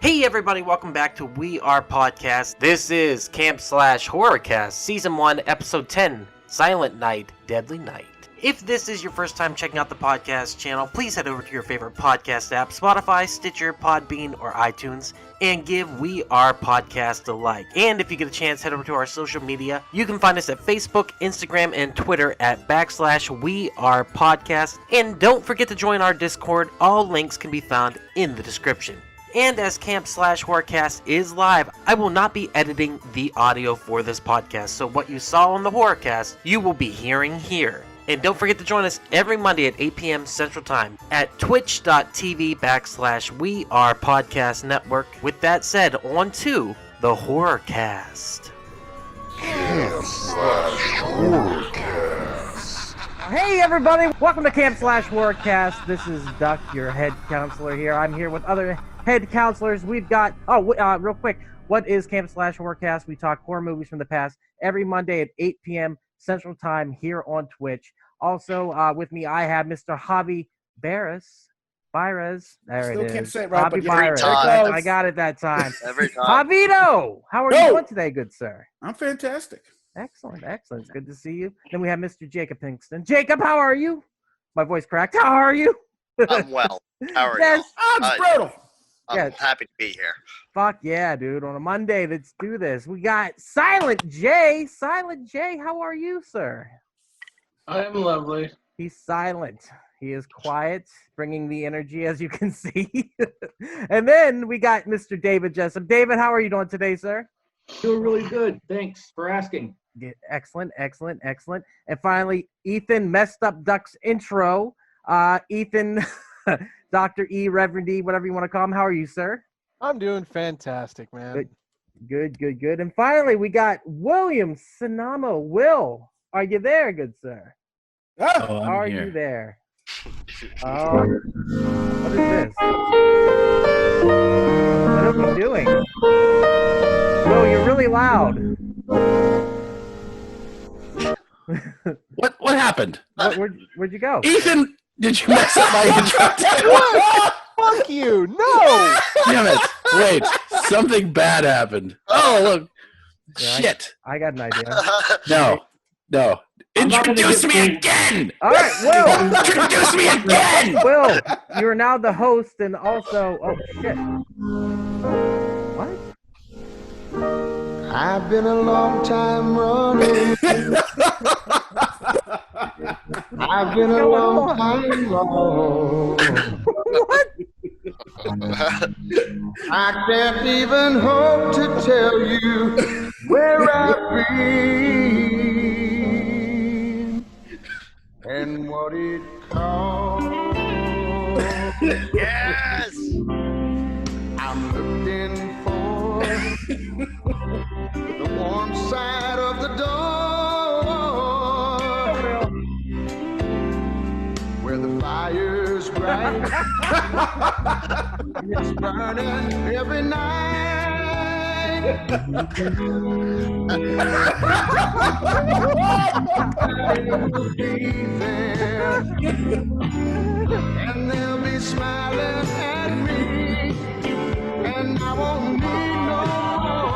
Hey everybody, welcome back to We Are Podcast. This is Camp Slash Horrorcast, Season 1, Episode 10, Silent Night, Deadly Night. If this is your first time checking out the podcast channel, please head over to your favorite podcast app, Spotify, Stitcher, Podbean, or iTunes, and give We Are Podcast a like. And if you get a chance, head over to our social media. You can find us at Facebook, Instagram, and Twitter at /We Are Podcast. And don't forget to join our Discord. All links can be found in the description. And as Camp Slash Horrorcast is live, I will not be editing the audio for this podcast. So what you saw on the Horrorcast, you will be hearing here. And don't forget to join us every Monday at 8 p.m. Central Time at twitch.tv/We Are Podcast Network. With that said, on to the Horrorcast. Camp Slash Horrorcast. Hey everybody, welcome to Camp Slash Horrorcast. This is Duck, your head counselor here. I'm here with other head counselors. We've got, real quick, what is Camp Slash Horrorcast? We talk horror movies from the past every Monday at 8 p.m. Central Time here on Twitch. Also, with me, I have Mr. Javi Barres. There Still it is. can't say it right, Javi but Barres. time. I got it that time. Every time. Javito, how are you doing today, good sir? I'm fantastic. Excellent. It's good to see you. Then we have Mr. Jacob Pinkston. Jacob, how are you? My voice cracked. How are you? I'm well. How are Yes. you? I'm brutal. I'm happy to be here. Fuck yeah, dude. On a Monday, let's do this. We got Silent J. Silent J, how are you, sir? I am lovely. He's silent. He is quiet, bringing the energy, as you can see. And then we got Mr. David Jessup. David, how are you doing today, sir? Doing really good. Thanks for asking. Yeah, excellent. And finally, Ethan Messed Up Duck's intro. Ethan, Dr. E, Reverend E, whatever you want to call him. How are you, sir? I'm doing fantastic, man. Good. And finally, we got William Sinamo. Will, are you there, good sir? Oh, Are you there? What is this? What are we doing? Will, you're really loud. What happened? Where'd you go? Ethan, did you mess up my intro? Fuck you! No! Damn it. Wait, something bad happened. Oh, look. Yeah, Shit. I got an idea. No. Introduce me again! All right, Will. Introduce me again! Will, you are now the host and also... Oh, shit. What? I've been a long time running. I've been a long time running. What? I can't even hope to tell you where I've been and what it cost. Yes! I'm looking for the warm side of the door where the fire's bright. It's burning every night. I'll be there, and they'll be smiling at me, and I won't need no more.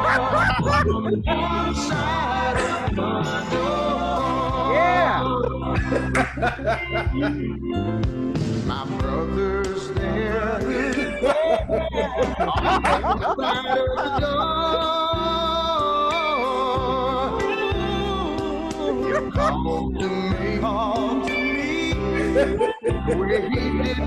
One side of my door. Yeah. My brother's there. On the side of the door. Call to me where he did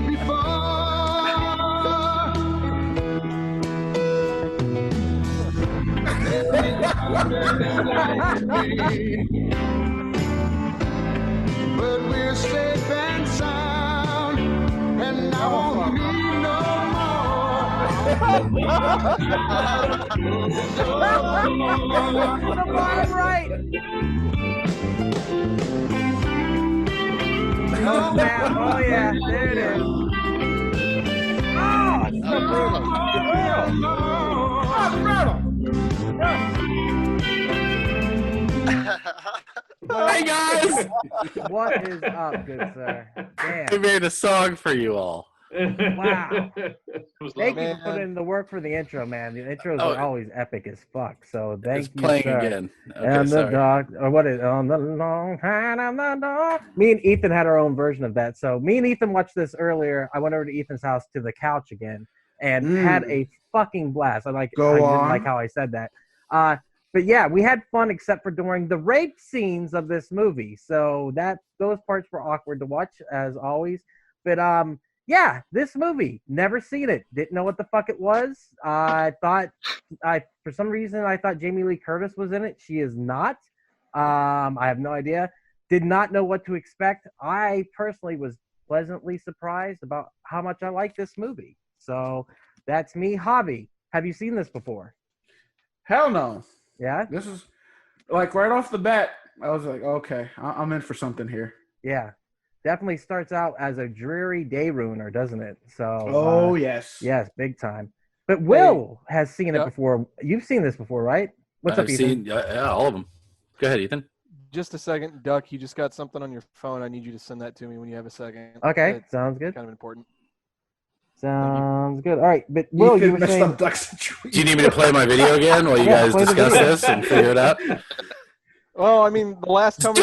but we're safe and sound, and I won't need no more. The bottom right. Oh, man. Oh, yeah. There it is. Oh, it's so brutal. Hi, guys! What is up, good sir? I Damn. made a song for you all. Wow. Thank you Man. for putting in the work for the intro, man. The intros Oh, are always epic as fuck. So thank It's you, playing sir. again. Okay, And the sorry. dog, or what is on the long hand of the dog? Me and Ethan had our own version of that. So me and Ethan watched this earlier. I went over to Ethan's house to the couch again and had a fucking blast. I didn't like how I said that. But yeah, we had fun except for during the rape scenes of this movie. So those parts were awkward to watch as always. But yeah, this movie, never seen it. Didn't know what the fuck it was. For some reason, I thought Jamie Lee Curtis was in it. She is not. I have no idea. Did not know what to expect. I personally was pleasantly surprised about how much I like this movie. So that's me. Hobby, have you seen this before? Hell no. Yeah? This is like right off the bat. I was like, okay, I'm in for something here. Yeah. Definitely starts out as a dreary day ruiner, doesn't it? So, yes, big time. But Will has seen it before. You've seen this before, right? What's up, Ethan? I've seen all of them. Go ahead, Ethan. Just a second, Duck. You just got something on your phone. I need you to send that to me when you have a second. Okay, sounds good. Kind of important. Sounds good. All right, but Will, you were saying... Do you need me to play my video again while you guys discuss this and figure it out? Well, I mean, the last times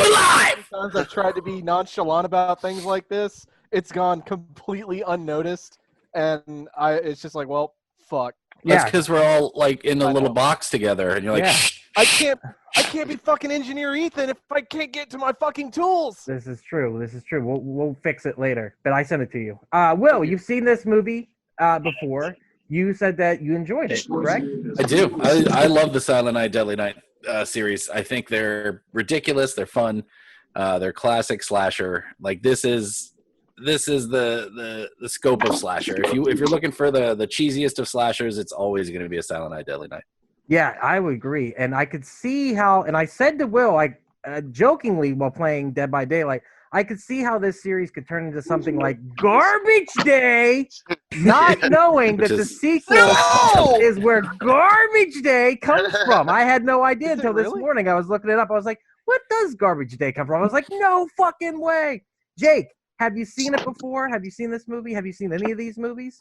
I've tried to be nonchalant about things like this, it's gone completely unnoticed, and it's just like, well, fuck. That's because we're all like in a little box together, and you're like, shh. I can't be fucking engineer Ethan if I can't get to my fucking tools. This is true. We'll fix it later, but I sent it to you. Will, you've seen this movie before. You said that you enjoyed it, correct? I do. I love the Silent Night, Deadly Night series. I think they're ridiculous. They're fun. They're classic slasher. Like this is the scope of slasher. If you're looking for the cheesiest of slashers, it's always going to be a Silent Night, Deadly Night. Yeah, I would agree, and I could see how. And I said to Will, jokingly while playing Dead by Daylight, I could see how this series could turn into something like Garbage Day, not knowing that the sequel is where Garbage Day comes from. I had no idea until this morning. I was looking it up. I was like, what does Garbage Day come from? I was like, no fucking way. Jake, have you seen it before? Have you seen this movie? Have you seen any of these movies?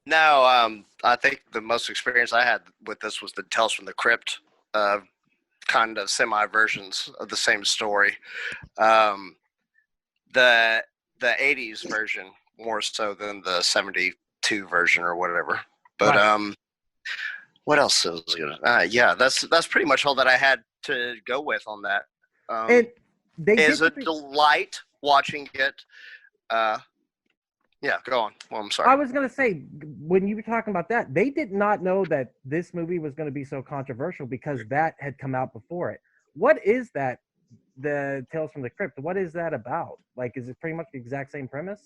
No, I think the most experience I had with this was the Tales from the Crypt, kind of semi-versions of the same story. The 80s version more so than the 72 version or whatever. But what else was gonna? Yeah, that's pretty much all that I had to go with on that. It's a delight watching it. Yeah, go on. Well, I'm sorry. I was going to say, when you were talking about that, they did not know that this movie was going to be so controversial because that had come out before it. What is that, the Tales from the Crypt? What is that about? Like, is it pretty much the exact same premise?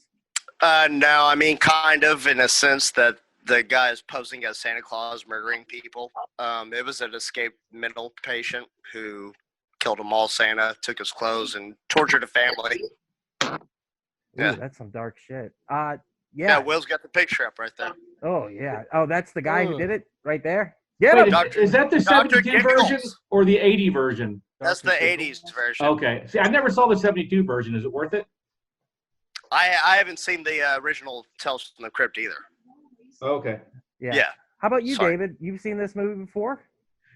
No, I mean, kind of in a sense that the guy is posing as Santa Claus murdering people. It was an escaped mental patient who killed them all Santa, took his clothes, and tortured a family. Ooh, that's some dark shit. Yeah, Will's got the picture up right there. Oh, yeah. Oh, that's the guy who did it right there? Yeah. Is that the 72 version or the 80 version? That's the 80s version. Okay. See, I never saw the 72 version. Is it worth it? I haven't seen the original Tales from the Crypt either. Okay. Yeah. How about you, David? You've seen this movie before?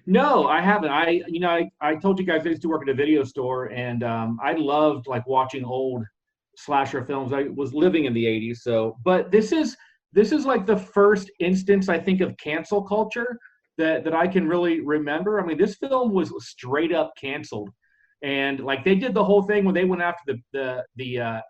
No, I haven't. I told you guys I used to work at a video store, and I loved like watching old slasher films. I was living in the 80s, but this is like the first instance I think of cancel culture that I can really remember. I mean, this film was straight up canceled, and like they did the whole thing when they went after the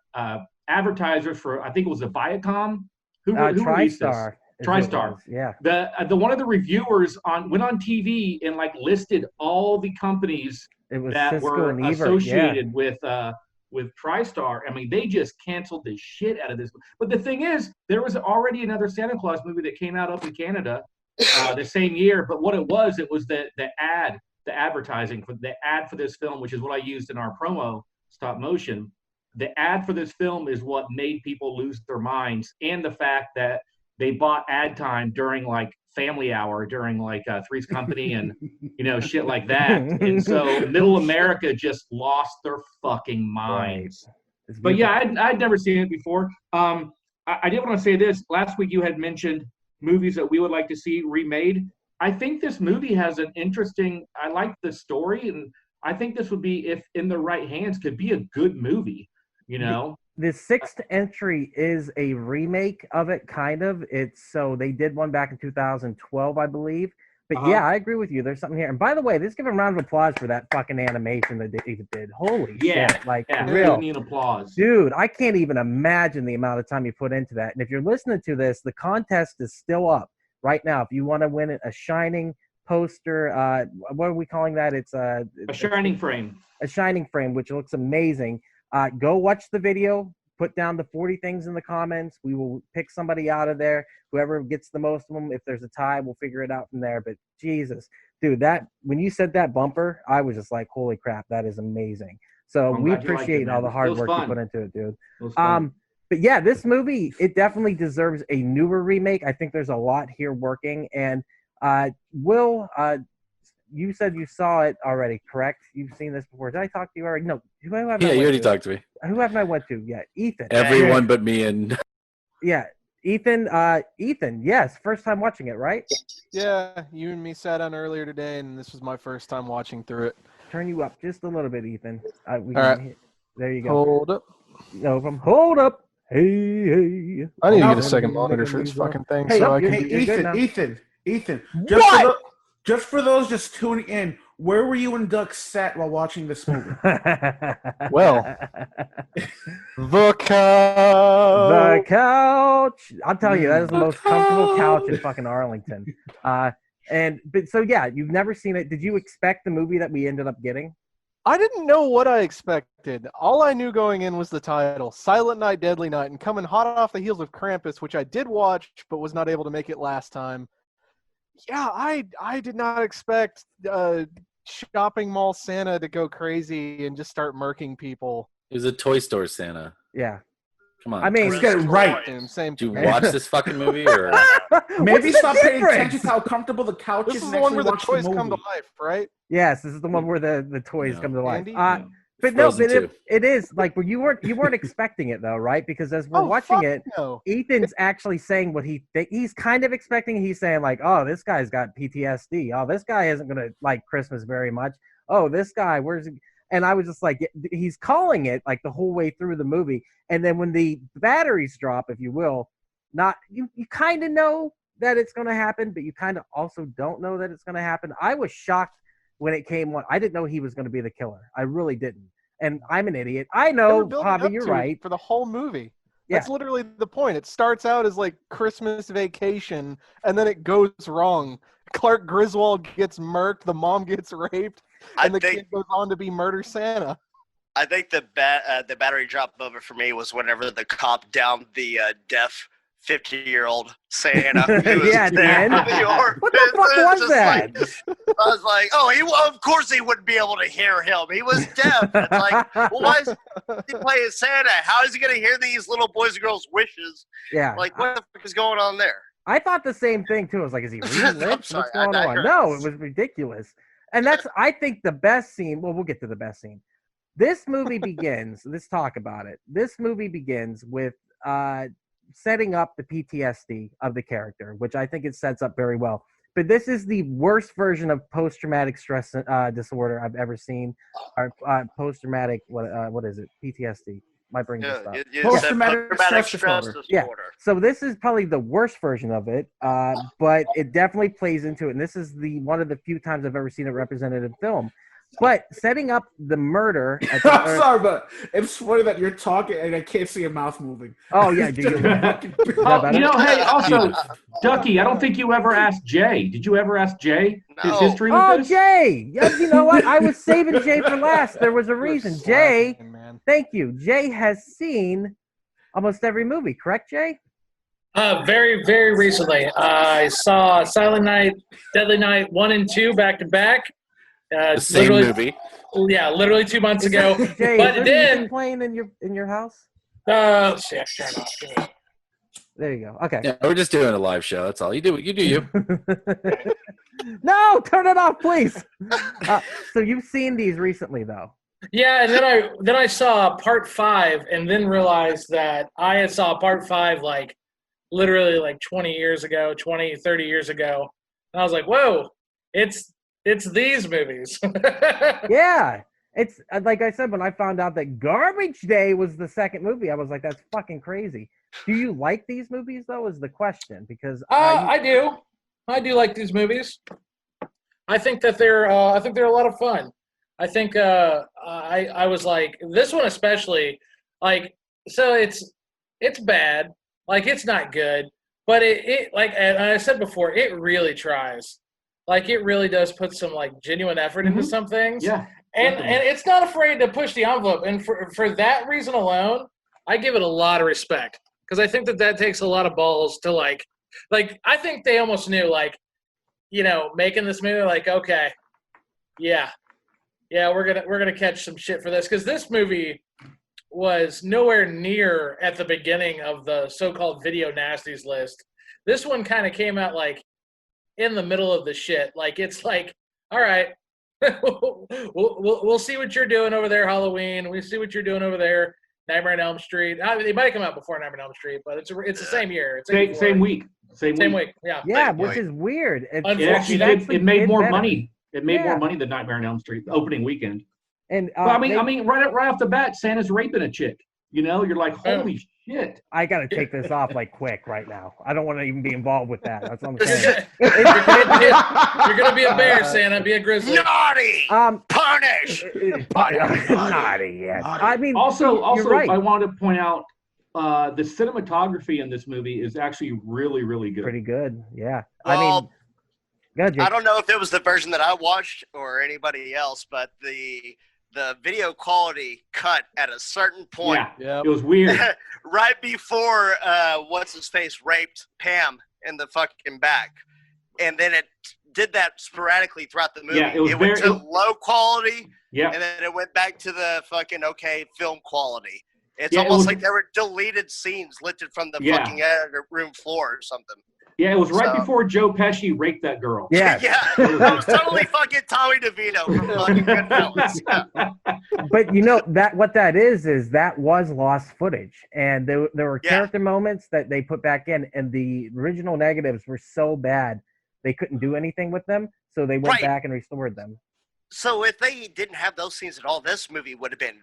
advertisers for, I think it was a Viacom. Who released this? TriStar. Yeah. The one of the reviewers went on TV and like listed all the companies that Cisco were and Ebert, associated with TriStar. I mean, they just canceled the shit out of this. But the thing is, there was already another Santa Claus movie that came out up in Canada the same year. But what it was the advertising for the ad for this film, which is what I used in our promo stop motion. The ad for this film is what made people lose their minds, and the fact that they bought ad time during like Family Hour, during like Three's Company and shit like that. And so Middle America just lost their fucking minds. Right. But yeah, I'd never seen it before. I did want to say this. Last week you had mentioned movies that we would like to see remade. I think this movie has an interesting. I like the story, and I think this would be, if in the right hands, could be a good movie. You know, the sixth entry is a remake of it, kind of. So they did one back in 2012, I believe. But yeah, I agree with you. There's something here. And by the way, let's give a round of applause for that fucking animation that they did. Holy shit! Like, for real. Need applause, dude. I can't even imagine the amount of time you put into that. And if you're listening to this, the contest is still up right now. If you want to win a Shining poster, what are we calling that? It's a Shining frame. A Shining frame, which looks amazing. Go watch the video. Put down the 40 things in the comments. We will pick somebody out of there. Whoever gets the most of them, if there's a tie, we'll figure it out from there. But Jesus, dude, when you said that bumper, I was just like, holy crap, that is amazing. So we appreciate all the hard work you put into it, dude. But yeah, this movie, it definitely deserves a newer remake. I think there's a lot here working. And Will, you said you saw it already, correct? You've seen this before. Did I talk to you already? No. You already talked to me. Who haven't I went to yet? Ethan. Everyone but me and... Yeah. Ethan, yes. First time watching it, right? Yeah, you and me sat down earlier today, and this was my first time watching through it. Turn you up just a little bit, Ethan. All right. There you go. Hold up. No, hold up. Hey. I need to get a second monitor for this fucking thing. Hey, so I can... Ethan. Just for those just tuning in, where were you and Duck sat while watching this movie? Well, the couch. The couch. I'm telling you, that is the most comfortable couch in fucking Arlington. So yeah, you've never seen it. Did you expect the movie that we ended up getting? I didn't know what I expected. All I knew going in was the title, Silent Night, Deadly Night, and coming hot off the heels of Krampus, which I did watch but was not able to make it last time. Yeah, I did not expect shopping mall Santa to go crazy and just start murking people. It was a toy store Santa. Yeah. Come on. I mean, let's get it right. Do you watch this fucking movie? Or maybe stop paying attention to how comfortable the couch is. This is the one where the toys come to life, right? Yes, this is the one where the toys come to life. Andy? But no, but it is like you weren't expecting it though, right? Because as we're watching it, Ethan's actually saying what he's kind of expecting. He's saying like, "Oh, this guy's got PTSD. Oh, this guy isn't gonna like Christmas very much. Oh, this guy, where's he?" And I was just like, he's calling it like the whole way through the movie. And then when the batteries drop, if you will, you kind of know that it's gonna happen, but you kind of also don't know that it's gonna happen. I was shocked when it came on. I didn't know he was going to be the killer. I really didn't. And I'm an idiot. I know, Javi, you're right. For the whole movie. That's literally the point. It starts out as like Christmas Vacation, and then it goes wrong. Clark Griswold gets murked, the mom gets raped, and the kid goes on to be Murder Santa. I think the battery drop moment for me was whenever the cop downed the deaf 50-year-old Santa. Yeah, man. What the fuck was that? I was like, of course he wouldn't be able to hear him. He was deaf. It's like, well, why is he playing Santa? How is he going to hear these little boys and girls' wishes? Yeah. Like, what the fuck is going on there? I thought the same thing, too. I was like, is he reading lips? What's going on? No, it was ridiculous. And that's, I think, the best scene. Well, we'll get to the best scene. This movie begins, let's talk about it. This movie begins with setting up the PTSD of the character, which I think it sets up very well. But this is the worst version of post-traumatic stress disorder I've ever seen. Or post-traumatic, what is it? PTSD. My brain just stopped. Post-traumatic stress disorder. Yeah. So this is probably the worst version of it, but it definitely plays into it. And this is one of the few times I've ever seen it represented in film. But setting up the murder. I'm sorry, but it's funny that you're talking and I can't see your mouth moving. Oh, yeah. Do you? Hey, also, Ducky, I don't think you ever asked Jay. Did you ever ask Jay his history with this? Jay. Yes, you know what? I was saving Jay for last. There was a reason. Jay, thank you. Jay has seen almost every movie, correct, Jay? Very, very recently. I saw Silent Night, Deadly Night 1 and 2 back to back. The same movie. Yeah, literally 2 months ago. Jay, but then playing in your house. Shut up. There you go. Okay. Yeah, we're just doing a live show. That's all. You do you. No, turn it off, please. So you've seen these recently, though. Yeah, and then I saw part 5, and then realized that I had saw part 5 like literally like 20 years ago, 20, 30 years ago, and I was like, whoa, it's these movies. Yeah, it's like I said when I found out that Garbage Day was the second movie, I was like, that's fucking crazy. Do you like these movies though? Is the question because I do like these movies. I think that they're a lot of fun. I think I was like this one especially like so it's bad, like it's not good, but it like and I said before, it really tries. Like it really does put some like genuine effort into some things. Yeah. And it's not afraid to push the envelope. And for that reason alone, I give it a lot of respect. Because I think that takes a lot of balls to like I think they almost knew like, you know, making this movie like, okay, yeah, we're gonna catch some shit for this. Because this movie was nowhere near at the beginning of the so-called video nasties list. This one kind of came out like in the middle of the shit. Like it's like, all right, we'll see what you're doing over there, Halloween. We see what you're doing over there, Nightmare on Elm Street. They might have come out before Nightmare on Elm Street, but it's the same year. It's Same week. Same week. Yeah. Yeah, which is weird. It actually did. It made more better. money. It made more money than Nightmare on Elm Street opening weekend. And but I mean, right off the bat, Santa's raping a chick. You know, you're like, holy shit. I got to take this off like quick right now. I don't want to even be involved with that. That's what I'm saying. You're gonna be a bear, Santa. Be a grizzly. Naughty. Punish. Naughty. Yes. I mean, Also, you're right. I wanted to point out the cinematography in this movie is actually really, really good. Pretty good. Yeah. Well, I mean, I don't know if it was the version that I watched or anybody else, but the video quality cut at a certain point. Yeah, it was weird. Right before what's his face raped Pam in the fucking back, and then it did that sporadically throughout the movie. Yeah, it went to low quality, yeah, and then it went back to the fucking okay film quality. It's Yeah, almost like there were deleted scenes lifted from the Yeah. fucking editor room floor or something. Yeah, it was right So- before Joe Pesci raped that girl. Yeah. Yeah, it was totally fucking Tommy DeVito from fucking Goodfellas. Yeah. but you know that what that is that was lost footage, and there were Yeah. character moments that they put back in, and the original negatives were so bad they couldn't do anything with them, so they went Right. back and restored them. So if they didn't have those scenes at all, this movie would have been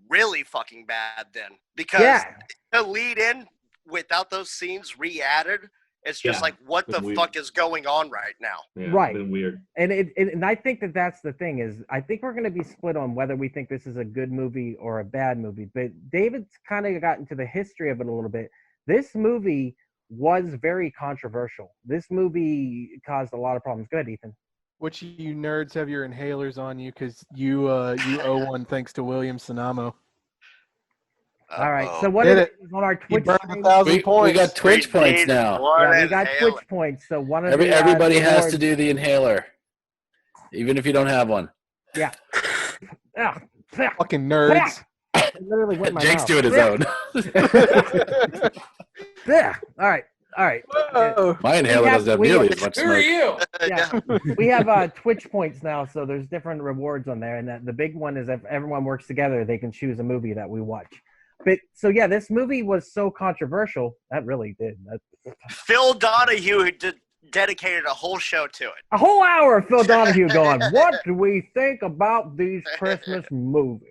really fucking bad then. Because Yeah. the lead in without those scenes re-added, it's just Yeah, like, what it's the weird. fuck is going on right now? Yeah, Right. It's been weird. And and I think that's the thing is I think we're going to be split on whether we think this is a good movie or a bad movie. But David's kind of got into the history of it a little bit. This movie was very controversial. This movie caused a lot of problems. Go ahead, Ethan. Which you nerds have your inhalers on you because you owe one thanks to William Sanamo. All right. Uh-oh. So what Did is it. it on our He Twitch burned stream? 1,000 We points. got Twitch points need now. one Yeah, we got inhaler. Twitch points. So one of the Everybody has rewards- to do the inhaler, even if you don't have one. Yeah. Ah, ah, Fucking nerds. it literally went in my Jake's mouth. doing his own. Yeah. All right. All right. Whoa. My inhaler doesn't have we nearly have- as much Who are smoke. you? Yeah. We have Twitch points now, so there's different rewards on there, and the big one is if everyone works together, they can choose a movie that we watch. But so yeah, this movie was so controversial. That really did. Phil Donahue dedicated a whole show to it. A whole hour of Phil Donahue going, "What do we think about these Christmas movies?"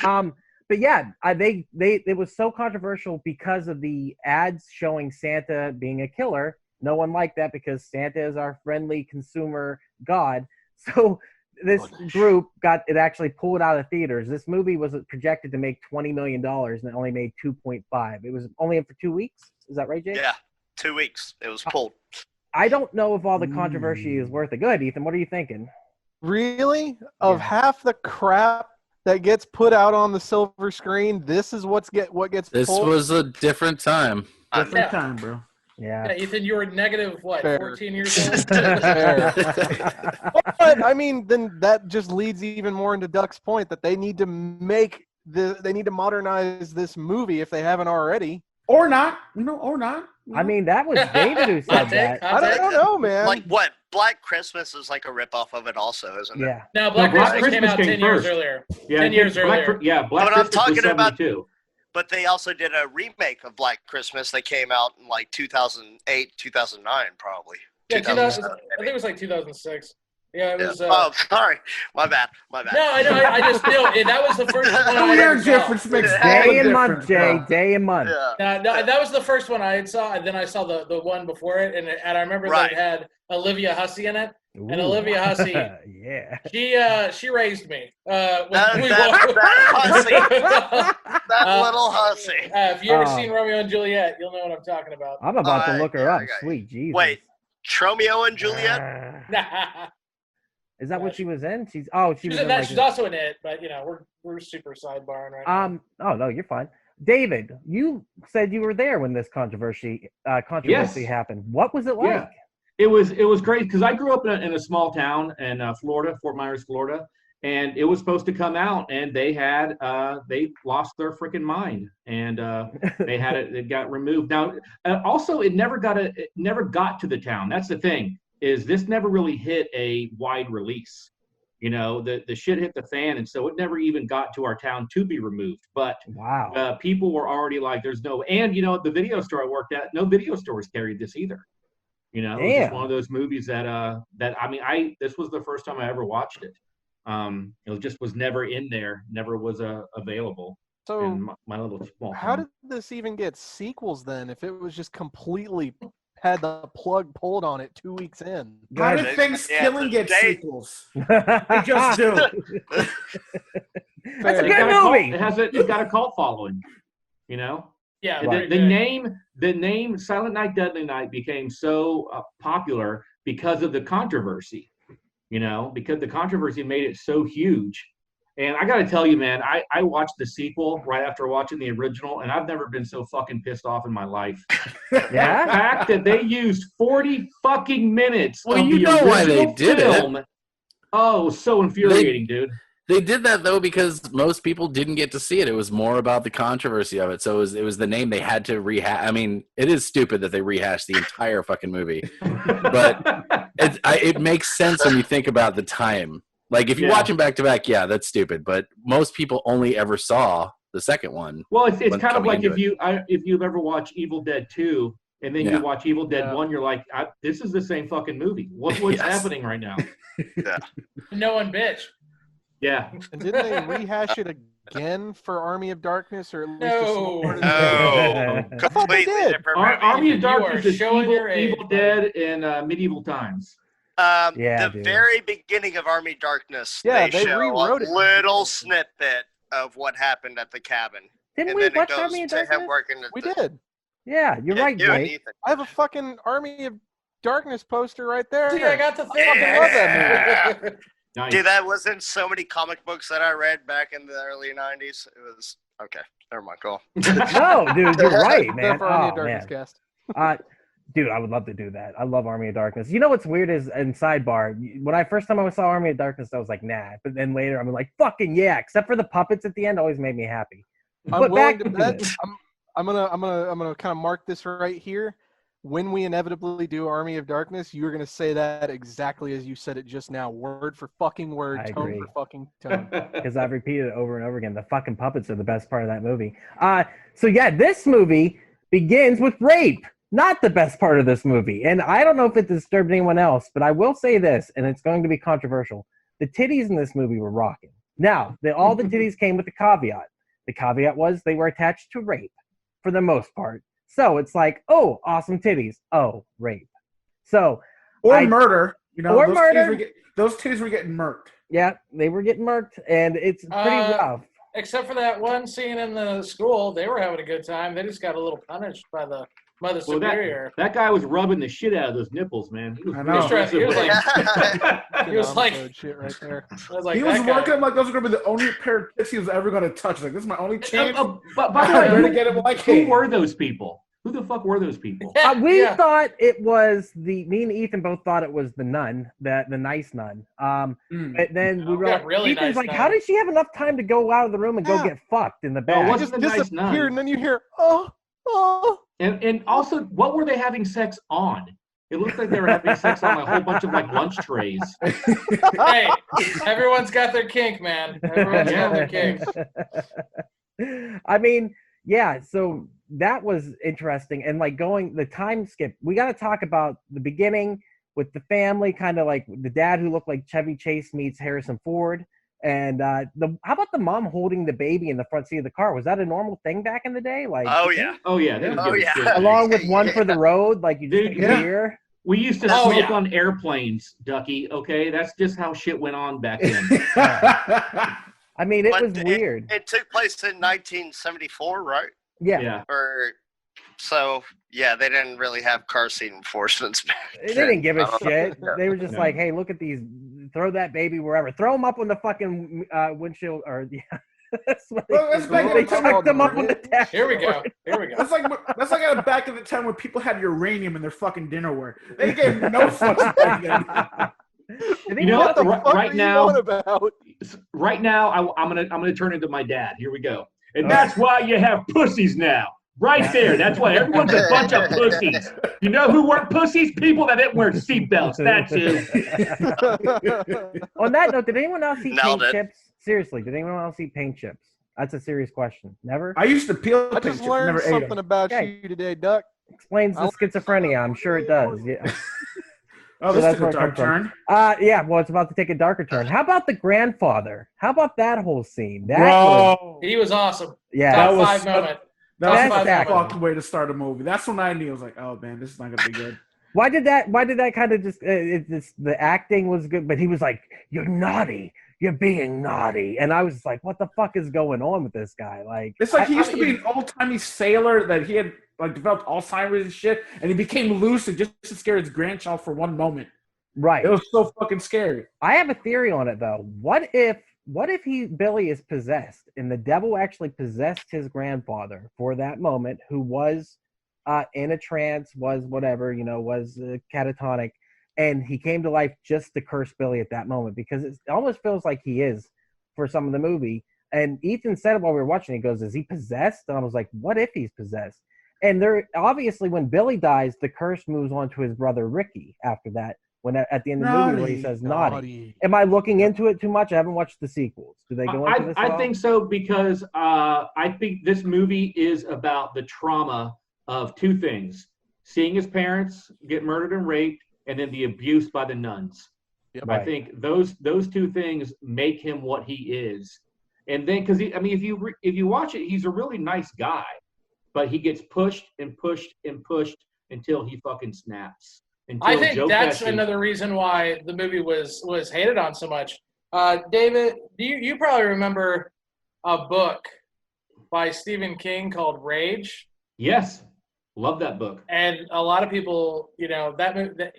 But yeah, it was so controversial because of the ads showing Santa being a killer. No one liked that because Santa is our friendly consumer god. So this group got it actually pulled out of theaters. This movie was projected to make $20 million and it only made 2.5. It was only in for 2 weeks. Is that right, Jake? Yeah, 2 weeks. It was pulled. I don't know if all the controversy is worth it. Good, Ethan. What are you thinking? Really? Of Yeah. half the crap that gets put out on the silver screen, this is what gets This pulled? was a different time. Different Yeah. time, bro. Yeah. Yeah, Ethan, you were negative, what, Fair. 14 years old? Fair. But I mean, then that just leads even more into Duck's point that they need to modernize this movie if they haven't already, Or not. Or not. I mean, that was David who said that. I don't know, man. Like what? Black Christmas is like a ripoff of it, also, isn't it? Yeah. No, Black Christmas came out came 10 years first. earlier. Yeah, 10 years earlier. Black But I'm Christmas was talking about- 72. But they also did a remake of Black Christmas that came out in like 2008, 2009, probably. Yeah, 2007, I think it was like 2006. Yeah, it was. Oh, sorry. My bad. No, I know. I just know that was the first one I Year ever saw. difference makes all Day the and month, difference, Jay. bro. Day and month. Yeah. No, that was the first one I saw, and then I saw the one before it, and I remember Right. they had Olivia Hussey in it, and Ooh. Olivia Hussey, yeah. she raised me. That hussy. That little hussy. If you ever Oh. seen Romeo and Juliet, you'll know what I'm talking about. I'm about to look her yeah, up. I got you. Sweet Jesus. Wait, Tromeo and Juliet? Is that what she was in? She she's was in in that. like She's also in it, but we're super sidebarring right now. Oh no, you're fine. David, you said you were there when this controversy Yes. happened. What was it like? Yeah. It was great because I grew up in a small town in Florida, Fort Myers, Florida, and it was supposed to come out, and they lost their freaking mind, and they had it got removed. Now, also, it never got to the town. That's the thing, is this never really hit a wide release. The shit hit the fan, and so it never even got to our town to be removed. But Wow. people were already like, "There's no," and the video store I worked at, no video stores carried this either. It was just one of those movies that this was the first time I ever watched it. It just was never in there, never was available. So in my little small how town. did this even get sequels then? If it was just completely had the plug pulled on it 2 weeks in. How did Yeah, Thanksgiving the get date- sequels? They just do. That's a It good got a cult- movie. It got a cult following. Yeah, The name Silent Night, Deadly Night became so popular because of the controversy. Because the controversy made it so huge. And I got to tell you, man, I watched the sequel right after watching the original, and I've never been so fucking pissed off in my life. The Yeah. fact that they used 40 fucking minutes Well, of you the know why they original did it. film. Oh, it was so infuriating, dude. They did that though because most people didn't get to see it. It was more about the controversy of it. So it was the name they had to rehash. I mean, it is stupid that they rehashed the entire fucking movie, but it makes sense when you think about the time. Like if you watch them back to back, yeah, that's stupid. But most people only ever saw the second one. Well, it's when kind of coming like into if you've ever watched Evil Dead 2 and then Yeah. you watch Evil Dead Yeah. 1, you're like, this is the same fucking movie. What's Yes. happening right now? no one bitch. Yeah. And didn't they rehash it again for Army of Darkness, or at least a small No. part of No. I thought they Completely did. different Army movie. of Darkness are is showing your age, Evil Dead in medieval times. Yeah, The dude. very beginning of Army Darkness, Yeah, they they show rewrote a it. little snippet of what happened at the cabin. Didn't and we then watch it goes Army of to him Darkness? working at We the, did. Yeah, you're Yeah, right, you and Blake. Ethan. I have a fucking Army of Darkness poster right there. See, I got the thing. fucking love that movie. Nice. Dude, that was in so many comic books that I read back in the early 90s. It was, okay, never mind, go on. No, dude, you're right, man. Except for Army of Oh, Darkness man. cast. Dude, I would love to do that. I love Army of Darkness. You know what's weird is, in sidebar, when I first time I saw Army of Darkness, I was like, nah. But then later, I'm like, fucking yeah. Except for the puppets at the end, always made me happy. I'm But willing back to to bet. this. I'm gonna kind of mark this right here. When we inevitably do Army of Darkness, you're gonna say that exactly as you said it just now, word for fucking word, I tone agree. for fucking tone. Because I've repeated it over and over again. The fucking puppets are the best part of that movie. So yeah, this movie begins with rape. Not the best part of this movie. And I don't know if it disturbed anyone else, but I will say this, and it's going to be controversial. The titties in this movie were rocking. Now, all the titties came with a caveat. The caveat was they were attached to rape for the most part. So it's like, oh, awesome titties. Oh, rape. So Or murder. You know, Or those murder. Those titties were getting murked. yeah, they were getting murked, and it's pretty rough. Except for that one scene in the school, they were having a good time. They just got a little punished by the Mother Well, Superior. that guy was rubbing the shit out of those nipples, man. He was I really know. He was like, Fucking he was like, episode shit right there. I was like, He was that guy- working like those are gonna be the only pair of tits he was ever gonna touch. Like, this is my only chance. But by I the way, better get him like who him. were those people? Who the fuck were those people? We Yeah. thought it was me and Ethan both thought it was the nun, the nice nun. But then we Oh, were yeah, really Ethan's nice like, nun. how did she have enough time to go out of the room and go Yeah. get fucked in the No, it back? wasn't Just the nice nun. disappeared, and then you hear, oh, Oh. And also, what were they having sex on? It looked like they were having sex on a whole bunch of like lunch trays. Hey, everyone's got their kink, man. Everyone's got their kink. I mean, yeah, so that was interesting. And like going the time skip, we got to talk about the beginning with the family, kind of like the dad who looked like Chevy Chase meets Harrison Ford. And how about the mom holding the baby in the front seat of the car? Was that a normal thing back in the day? Like, Oh yeah. Oh yeah, they don't give a shit. along with one for the road, like you just Dude, get yeah. beer. We used to Oh, smoke yeah. on airplanes, Ducky. Okay, that's just how shit went on back then. I mean, it But was weird. It took place in 1974, right? Yeah. Yeah. Or so yeah, they didn't really have car seat enforcements back They then. didn't give a Uh, shit. They were just No. like, "Hey, look at these! Throw that baby wherever. Throw them up on the fucking windshield." Or yeah, that's what Well, that's back in they the time chucked them up on the when- dash. Here we go. Here we go. That's like back in the time when people had uranium in their fucking dinnerware. They gave no fucks back then. You know What the Right- fuck right are now- you on about? Right now, I'm gonna turn into my dad. Here we go. And that's why you have pussies now. Right there. That's why everyone's a bunch of pussies. You know who weren't pussies? People that didn't wear seatbelts. That's who. On that note, did anyone else eat Nailed paint it. chips? Seriously, did anyone else eat paint chips? That's a serious question. Never? I used to peel I paint just chips, learned never ate something them. about Okay. you today, Duck. Explains the schizophrenia. I'm sure it does. Yeah. Oh, So this that's took where a it dark comes turn. Yeah, well, it's about to take a darker turn. How about the grandfather? How about that whole scene? That was, Bro, He was awesome. yeah. That Top was five so- moment. that That's was a accurate. fucked way to start a movie. That's when I knew. I was like, oh man, this is not gonna be good. Why did that kind of just the acting was good, but he was like, "You're naughty. You're being naughty," and I was like, "What the fuck is going on with this guy?" Like, It's like he used I- to be an old timey sailor that he had like developed Alzheimer's and shit, and he became lucid just to scare his grandchild for one moment. right. It was so fucking scary. I have a theory on it though. What if Billy is possessed and the devil actually possessed his grandfather for that moment, who was in a trance, was whatever, was catatonic, and he came to life just to curse Billy at that moment, because it almost feels like he is for some of the movie. And Ethan said it while we were watching. He goes, "Is he possessed?" And I was like, "What if he's possessed?" And there, obviously, when Billy dies, the curse moves on to his brother Ricky after that. When at the end of the movie, when he says naughty. Am I looking into it too much? I haven't watched the sequels. Do they go into this at I all? think so, because I think this movie is about the trauma of two things: seeing his parents get murdered and raped, and then the abuse by the nuns. Yep. I think those two things make him what he is. And then, because if you watch it, he's a really nice guy, but he gets pushed and pushed and pushed until he fucking snaps. I think Joe that's Pesci- another reason why the movie was hated on so much. David, you probably remember a book by Stephen King called Rage, Yes, love that book. and a lot of people, a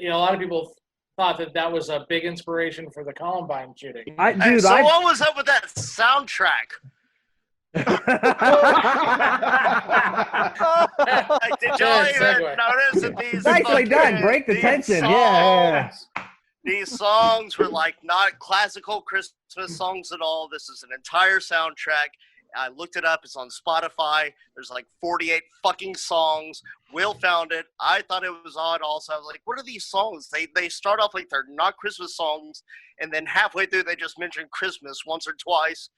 lot of people thought that was a big inspiration for the Columbine shooting. Hey, so what was up with that soundtrack? Like, did y'all Good even segue. notice that these Nicely done. fucking- Break the these tension. Yeah. songs- These songs were like not classical Christmas songs at all. This is an entire soundtrack. I looked it up. It's on Spotify. There's like 48 fucking songs. Will found it. I thought it was odd also. I was like, what are these songs? They start off like they're not Christmas songs, and then halfway through they just mention Christmas once or twice.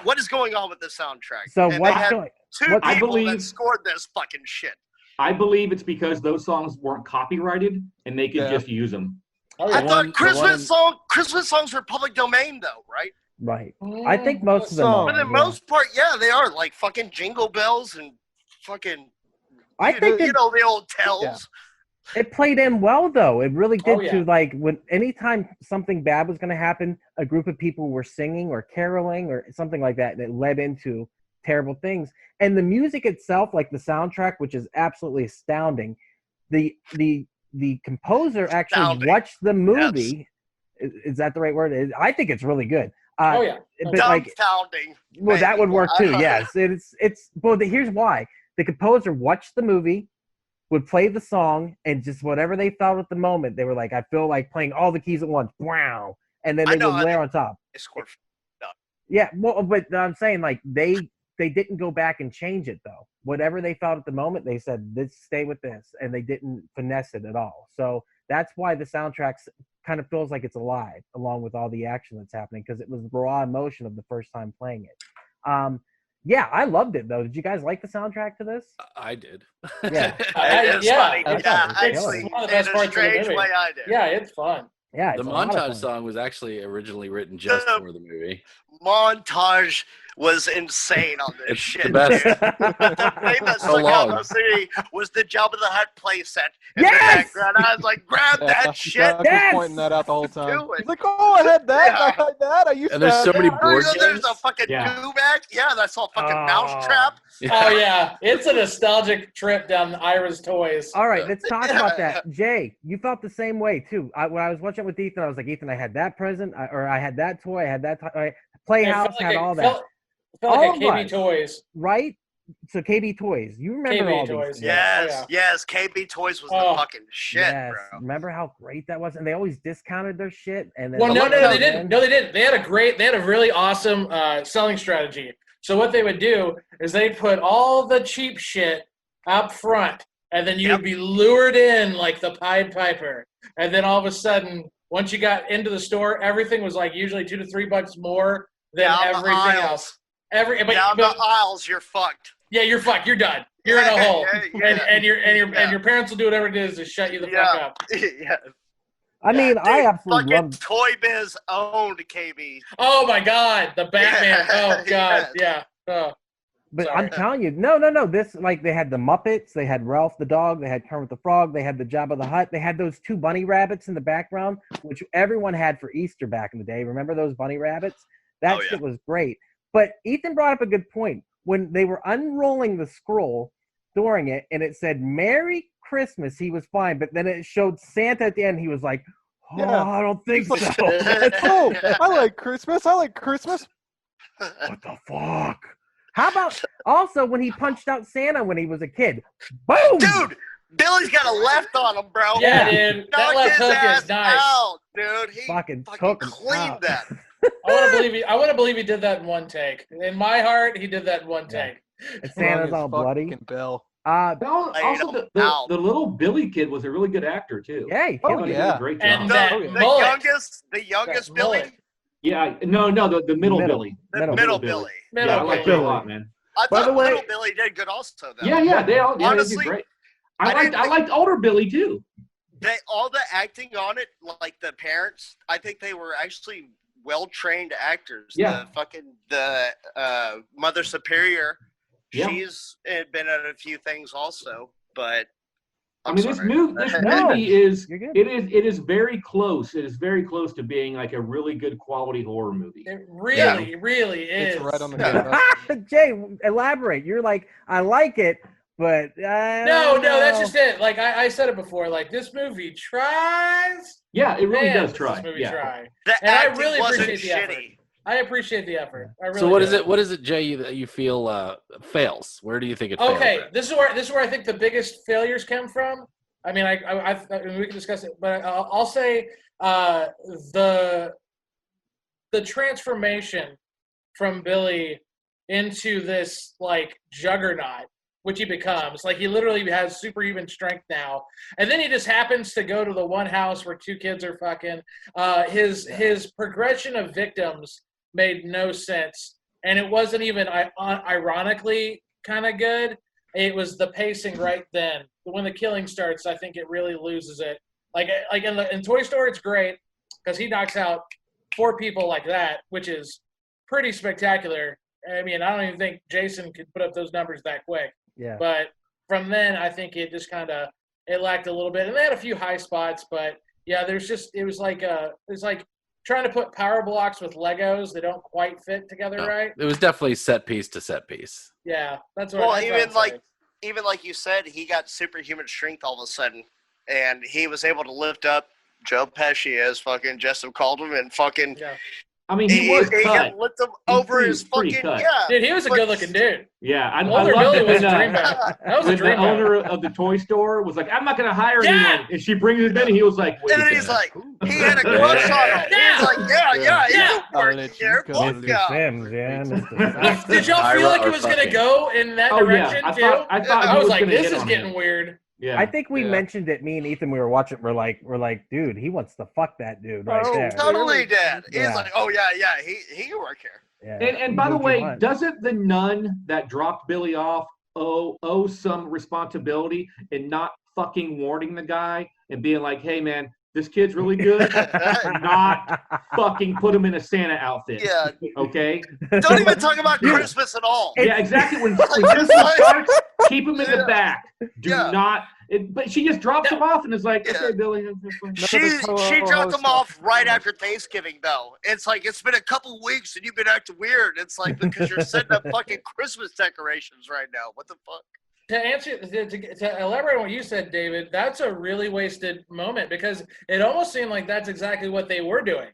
What is going on with this soundtrack? So And what's they had going? two what- I people believe- that scored this fucking shit. I believe it's because those songs weren't copyrighted and they could Yeah. just use them. Oh, I yeah. thought Christmas songs were public domain though, right? Right. I think most of them song? are. For the yeah. most part, yeah, they are like fucking Jingle Bells and fucking I think you it, know the old tells. it played in well though. It really did Oh, yeah. to like when anytime something bad was going to happen, a group of people were singing or caroling or something like that that led into terrible things. And the music itself, like the soundtrack, which is absolutely astounding. The composer actually Astounding. watched the movie. Is that the right word? I think it's really good. Oh yeah. But like, Dumbfounding. well, that would work too. Maybe. Yes, it's. Well, here's why: the composer watched the movie, would play the song, and just whatever they felt at the moment, they were like, "I feel like playing all the keys at once." Wow, and then I they know, would I layer think- on top. They scored. Yeah, well, but I'm saying like they didn't go back and change it though. whatever they felt at the moment, they said, let's stay with this. And they didn't finesse it at all. So that's why the soundtrack kind of feels like it's alive along with all the action that's happening, because it was the raw emotion of the first time playing it. Yeah, I loved it, though. Did you guys like the soundtrack to this? I did. Yeah. It's funny. That's Yeah, funny. actually, It's one of the best in a parts of the strange movie. way I did. Yeah, it's fun. Yeah, it's The a lot of montage fun. song was actually originally written just for the movie. Montage was insane on this It's shit. the best. Dude. The thing that So stuck out long. most to me was the Jabba the Hutt playset in Yes! the background. I was like, grab that shit. Doc was Yes! pointing that out the whole time. Do it. He's like, oh, I had that, Yeah. I had that. I used And to there's have so many that. board There's games. a fucking Yeah. Dubak. Yeah, that's all fucking mousetrap. Oh yeah, it's a nostalgic trip down Ira's toys. All right, let's talk about that. Jay, you felt the same way, too. When I was watching it with Ethan, I was like, Ethan, I had that present, or I had that toy, I had that toy. Playhouse had all that. Felt All like a KB of us. Toys. Right? So KB Toys. You remember KB all Toys, these things. yeah. Yes, yes. KB Toys was Oh. the fucking shit, Yes. bro. Remember how great that was? And they always discounted their shit. And then Well, no, they they didn't. No, they didn't. They had a really awesome selling strategy. So what they would do is they'd put all the cheap shit up front, and then you'd Yep. be lured in like the Pied Piper. And then all of a sudden, once you got into the store, everything was like usually $2 to $3 more than Down the everything aisles. else. Down the aisles, you're fucked. Yeah, you're fucked. You're done. You're in a hole. Yeah. And your parents will do whatever it is to shut you the fuck Yeah. up. Yeah. I mean, I Dude, absolutely fucking love. Toy Biz owned KB. Oh my God, the Batman. Yeah. Oh God, yeah. Oh. But Sorry. I'm telling you, no. This, like, they had the Muppets, they had Ralph the dog, they had Kermit the Frog, they had the Jabba the Hutt, they had those two bunny rabbits in the background, which everyone had for Easter back in the day. Remember those bunny rabbits? That Oh, yeah. shit was great. But Ethan brought up a good point. When they were unrolling the scroll during it, and it said "Merry Christmas," he was fine. But then it showed Santa at the end. He was like, "Oh, Yeah. I don't think so." It's like, oh, I like Christmas. I like Christmas. What the fuck? How about also when he punched out Santa when he was a kid? Boom! Dude, Billy's got a left on him, bro. Yeah, dude. That Knocked left his hook ass is nice. out, dude. He Fucking fucking took him cleaned out. that. I want to believe he did that in one take. In my heart, he did that in one take. And Santa's Wrong all as bloody. fucking Bell. Also, the little Billy kid was a really good actor too. Hey, Oh, I thought he did yeah. a great job. And that The mullet. youngest That Billy. mullet. Yeah, no, the middle Middle. Billy. The Middle middle Billy. Billy. Middle Yeah, I like Billy. that a lot, man. I By thought the way- little Billy did good also, though. Yeah, they all Honestly, did great. I I didn't liked older Billy too. All the acting on it, like the parents, I think they were actually well-trained actors. Yeah. The Mother Superior, Yeah. she's been at a few things also, but This No, movie is you're good. it is very close. It is very close to being like a really good quality horror movie. It really is. It's right on the Yeah. nose. Jay, elaborate. You're like, I like it, but No, that's just it. Like I said it before. Like this movie tries. Yeah, it really Man, does does try. This movie Yeah. try. the And I acting really wasn't appreciate the effort. shitty. I appreciate the effort. I really So what do. is it? What is it, Jay, that you feel fails? Where do you think it fails? Okay, at? this is where I think the biggest failures come from. I mean, I we can discuss it, but I'll say the transformation from Billy into this like juggernaut, which he becomes. Like he literally has superhuman strength now, and then he just happens to go to the one house where two kids are fucking. His progression of victims made no sense, and it wasn't even ironically kind of good. It was the pacing right then. When the killing starts, I think it really loses it. Like in Toy Story, it's great because he knocks out 4 people like that, which is pretty spectacular. I mean, I don't even think Jason could put up those numbers that quick. Yeah. But from then, I think it just kind of it lacked a little bit, and they had a few high spots. But yeah, it was like trying to put power blocks with Legos. They don't quite fit together No, right. It was definitely set piece to set piece. Yeah, that's what. Well, that's what I'd say. even like you said, he got superhuman strength all of a sudden, and he was able to lift up Joe Pesci as fucking Jessup called him, and fucking Yeah. I mean, he was he cut. had licked him He's over pretty- his pretty fucking cut. yeah. Dude, he was a but- good-looking dude. Yeah, I Older loved Billy it was when, a dreamback. That was a when the dreamback. owner of the toy store was like, "I'm not gonna hire Yeah! anyone," and she brings it in, and he was like, "Wait And a then he's minute." like, he had a crush on him. Yeah. He's like, yeah, he's Yeah. a working here. Look Mr. out. Sims, yeah. Mr. Sims. Did y'all feel like it was going to go in that Oh yeah, direction, I too? thought I he was like, gonna this hit is on getting him. weird. Yeah, I think we Yeah. mentioned it. Me and Ethan, we were watching. We're like, dude, he wants to fuck that dude right Oh, there. Totally did. He's Yeah. like, oh, yeah, he can work here. Yeah. And by the Do what you way, want. doesn't the nun that dropped Billy off owe some responsibility in not fucking warning the guy and being like, "Hey man, this kid's really good. Not fucking put him in a Santa outfit." Yeah. Okay. Don't even talk about Christmas at all. Yeah, exactly. When Like, Christmas like- starts, keep him in the Yeah. back. Do Yeah. not. But she just drops him off and is like, Yeah. "Okay, Billy." She dropped him off right after Thanksgiving, though. It's like, it's been a couple weeks and you've been acting weird. It's like, because you're setting up fucking Christmas decorations right now. What the fuck? To answer, to elaborate on what you said, David, that's a really wasted moment because it almost seemed like that's exactly what they were doing.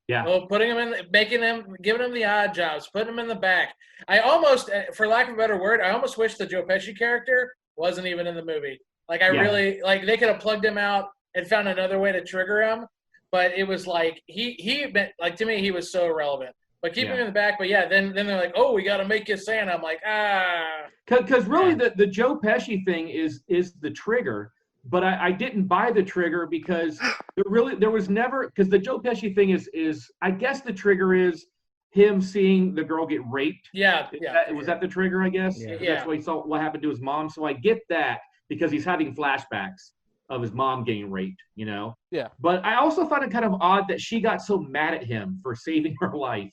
Yeah. Well, putting them in, giving them the odd jobs, putting them in the back. I almost, for lack of a better word, I almost wish the Joe Pesci character wasn't even in the movie. Like, I really, like, they could have plugged him out and found another way to trigger him, but it was like, like, to me, he was so irrelevant. But keep him in the back, but yeah, then they're like, "Oh, we got to make you Santa." I'm like, Because really, the Joe Pesci thing is the trigger, but I didn't buy the trigger because there was never, because the Joe Pesci thing is I guess the trigger is him seeing the girl get raped. Yeah, Was that the trigger? I guess. Yeah. That's why he saw what happened to his mom. So I get that because he's having flashbacks of his mom getting raped. You know. Yeah. But I also found it kind of odd that she got so mad at him for saving her life.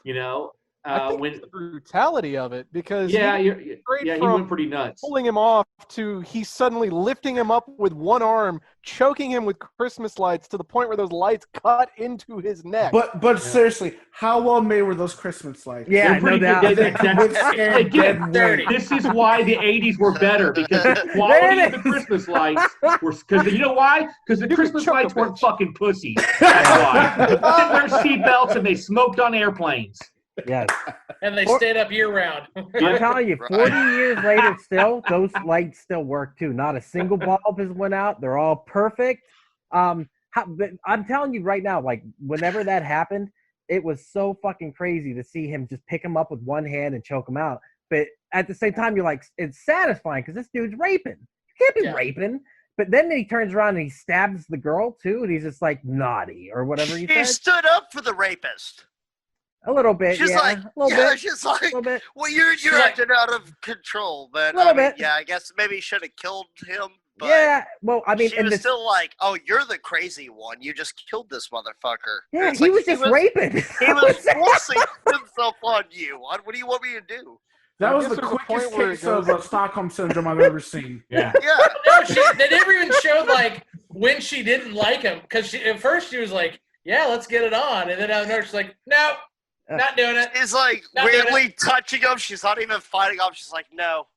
You know, I think it's the brutality of it because he from went pretty nuts. pulling him off to he suddenly lifting him up with one arm, choking him with Christmas lights to the point where those lights cut into his neck. But seriously, how well made were those Christmas lights? Yeah, They're pretty no good. doubt. Again, dirty. this is why the 80s were better because the quality of the Christmas lights were. Because you know why? Because the Christmas choke a lights weren't bitch. fucking pussies. That's why. They didn't wear seatbelts and they smoked on airplanes. Yes. and they stayed up year round. I'm telling you, 40 years later, still those lights still work too. Not a single bulb has went out. They're all perfect. But I'm telling you right now, like whenever that happened, it was so fucking crazy to see him just pick him up with one hand and choke him out. But at the same time, you're like, it's satisfying because this dude's raping. You can't be raping. But then he turns around and he stabs the girl too, and he's just like naughty or whatever he She said. stood up for the rapist. A little bit, She's yeah. like, a little yeah, bit. she's like, a little bit. well, you're like- acting out of control, but Little I mean, bit. yeah, I guess maybe he should have killed him. But Yeah, well, I mean, she and was this, still like, "Oh, you're the crazy one. You just killed this motherfucker." yeah, It's he like, was just raping. He was forcing himself on you. What do you want me to do? That I was guess the there's a quickest point where it case of goes- Stockholm syndrome I've ever seen. Yeah. Yeah, No, they never even showed like when she didn't like him because at first she was like, "Yeah, let's get it on," and then out of nowhere she's like, "No, not doing it." he's like Not doing weirdly touching him. She's not even fighting him. She's like, "No."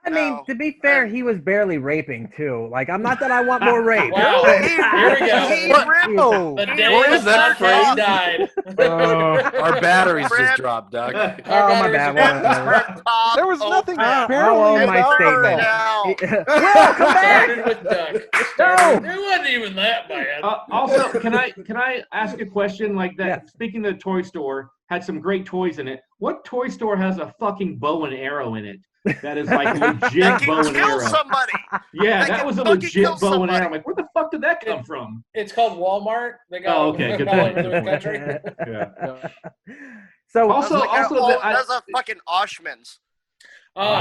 I mean, No. to be fair, he was barely raping too. Like, I'm not that I want more rape. Wow. but- Here we go. He What? ripped Oh, The He day What the is that podcast phrase? died. Our batteries Brad- just dropped, Doc. Oh, my bad. Whatever. Top there was nothing open. barely my about statement. that. Now. Will, come Started back! with Doug. No! It wasn't even that bad. Also, can I ask a question like that? Yeah. Speaking of the toy store, had some great toys in it. What toy store has a fucking bow and arrow in it? That is like They legit bow can and kill arrow. somebody. Yeah, They that can was a fucking legit kill bow and somebody. arrow. I'm like, where the fuck did that come from? It's called Walmart. They got Oh, okay, good all point, over the good point. country. Yeah. So, Also- That's the- a fucking Oshman's. Oh,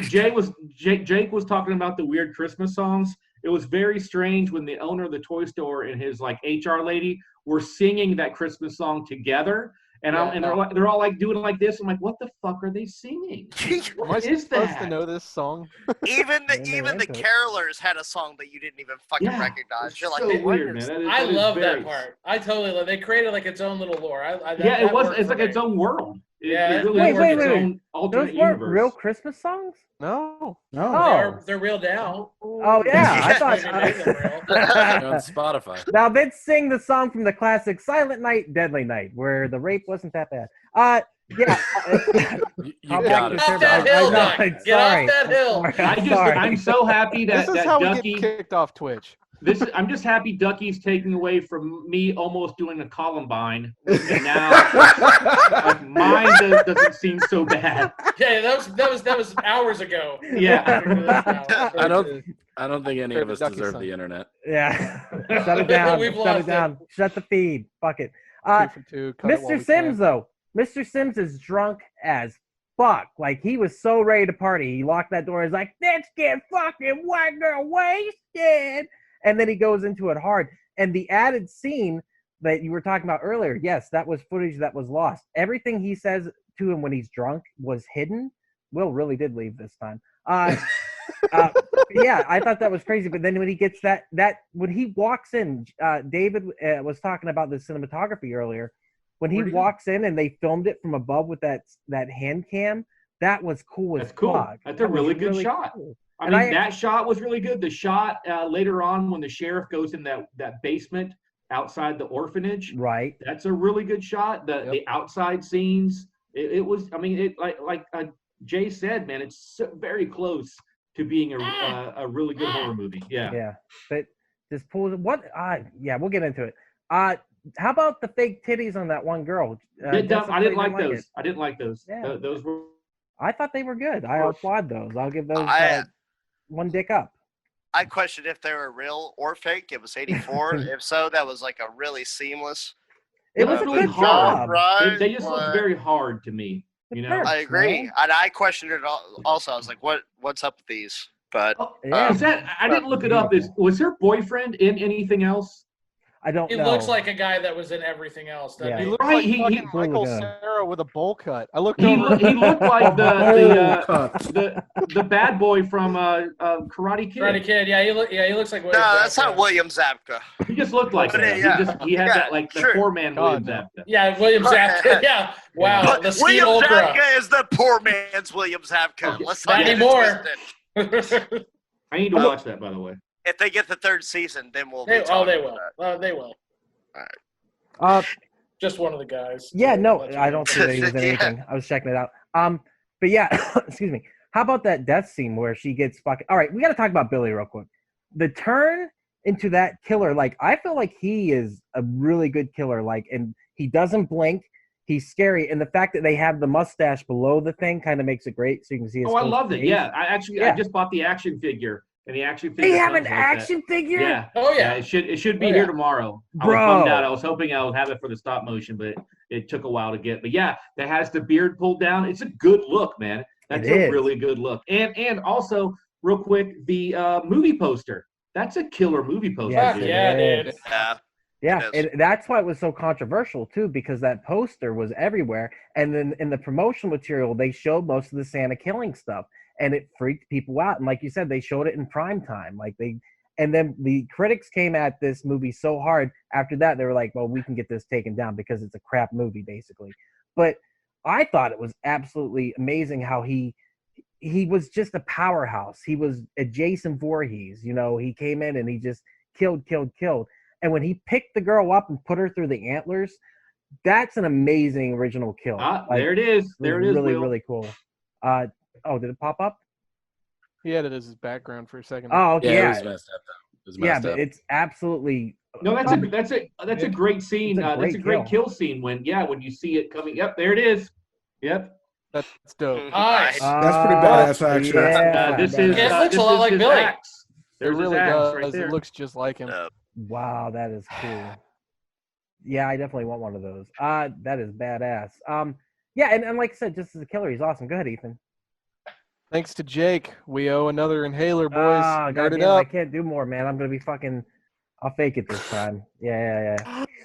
Jake was talking about the weird Christmas songs. It was very strange when the owner of the toy store and his like HR lady were singing that Christmas song together, and they're all like doing like this. I'm like, what the fuck are they singing? Am I What is supposed that? to know this song? Even Yeah, they the like it. carolers had a song that you didn't even fucking Yeah, recognize. You're like, so what weird, is- man. I is love very- that part. I totally love. They created like its own little lore. Yeah, it was. It's like its own world. Yeah, it really wait, is wait, its wait. own alternate Those weren't universe. real Christmas songs? No. No. Oh. They're real now. Oh yeah, I thought. Maybe made them real. They're on Spotify. Now let's sing the song from the classic Silent Night, Deadly Night, where the rape wasn't that bad. Yeah. You I'll got back it. to Get off that hill, I know, Doc. I'm Get sorry. off that hill. I'm sorry. I'm so happy that This is how Ducky. we get kicked off Twitch. I'm just happy Ducky's taking away from me almost doing a Columbine, and now like, mine doesn't seem so bad. Yeah, that was hours ago. Yeah. I don't think any of us Ducky deserve song. the internet. Yeah. Shut it down. We've Shut lost it down. Shut the feed. Fuck it. 2 for 2. Cut it while Mr. we Sims can. though. Mr. Sims is drunk as fuck. Like he was so ready to party. He locked that door. He's like, let's get fucking white girl wasted. And then he goes into it hard. And the added scene that you were talking about earlier, yes, that was footage that was lost. Everything he says to him when he's drunk was hidden. Will really did leave this time. Yeah, I thought that was crazy. But then when he gets that when he walks in, David was talking about the cinematography earlier. When he walks in and they filmed it from above with that hand cam, that was cool as That's cool. fuck. That's a really good shot. Cool. I mean, that shot was really good. The shot later on when the sheriff goes in that basement outside the orphanage, Right. that's a really good shot. The outside scenes, it was. I mean, it like Jay said, man, it's so very close to being a really good horror movie. Yeah. Yeah. But just pull what? Yeah, we'll get into it. How about the fake titties on that one girl? I didn't like those. it. I didn't like those. Yeah. Those were. I thought they were good. I applaud those. I'll give those one dick up. I questioned if they were real or fake. It was 84. If so, that was like a really seamless. It was a really good hard. job. Right, They just look but very hard to me. You know. I agree, and I questioned it also. I was like, "What's up with these?" But Yeah. Is that? I didn't look it up. Was her boyfriend in anything else? I don't He know. looks like a guy that was in everything else. doesn't Yeah. He he? looked Right, like he- fucking he- Michael Hooligan. Cera with a bowl cut. I looked He over. looked like Cut. the bad boy from Karate Kid. Karate Kid. Yeah, he looks like. no, that's not William Zabka. He just looked like But, that. yeah. He had Yeah, that like the sure. poor man God, William no. Zabka. Yeah, William Zabka. Yeah. Wow. But The Steel William Ultra. Zabka is the poor man's William Zabka. Okay. Let's Not not get it anymore. twisted. I need to watch that, by the way. If they get the third season, then we'll. they be talking will. about They will. Just one of the guys. Yeah, no, Let you I know. don't see that he was in Yeah. anything. I was checking it out. But yeah, excuse me. How about that death scene where she gets fucking? All right, we got to talk about Billy real quick. The turn into that killer, like I feel like he is a really good killer. Like, and he doesn't blink. He's scary, and the fact that they have the mustache below the thing kind of makes it great, so you can see his. Oh, I full loved it. face. Yeah, I just bought the action figure, and the action figure. They have an comes like that. action figure. Yeah. Oh yeah. It should be Oh, here yeah. tomorrow. I Bro. was bummed out. I was hoping I would have it for the stop motion, but it took a while to get. But yeah, that has the beard pulled down. It's a good look, man. That's It a is. really good look. And also, real quick, the movie poster. That's a killer movie poster. Yeah, dude. Yeah, it dude. is. Yeah. Yeah, It is. and that's why it was so controversial too, because that poster was everywhere, and then in the promotional material they showed most of the Santa killing stuff, and it freaked people out. And like you said, they showed it in prime time, and then the critics came at this movie so hard. After that, they were like, "Well, we can get this taken down because it's a crap movie, basically." But I thought it was absolutely amazing how he was just a powerhouse. He was a Jason Voorhees, he came in and he just killed. And when he picked the girl up and put her through the antlers, that's an amazing original kill. There it is. There it is. Really, Will. really cool. Did it pop up? He had it as his background for a second. Oh, okay, Yeah, yeah. it was messed up though. It was Yeah, messed but up. it's absolutely. No, that's a great scene. It's a That's a great great kill scene when you see it coming. Yep, there it is. Yep. That's dope. Nice. That's pretty badass, actually. Yeah, This is. It looks this a lot is like his Billy. axe. It There's really his axe does. right there. It looks just like him. Wow, that is cool. Yeah, I definitely want one of those. That is badass. Yeah, and like I said, just as a killer, he's awesome. Go ahead, Ethan. Thanks to Jake, we owe another inhaler, boys. Ah, Guard it goddamn, I up. can't do more, man. I'm gonna be fucking. I'll fake it this time. Yeah.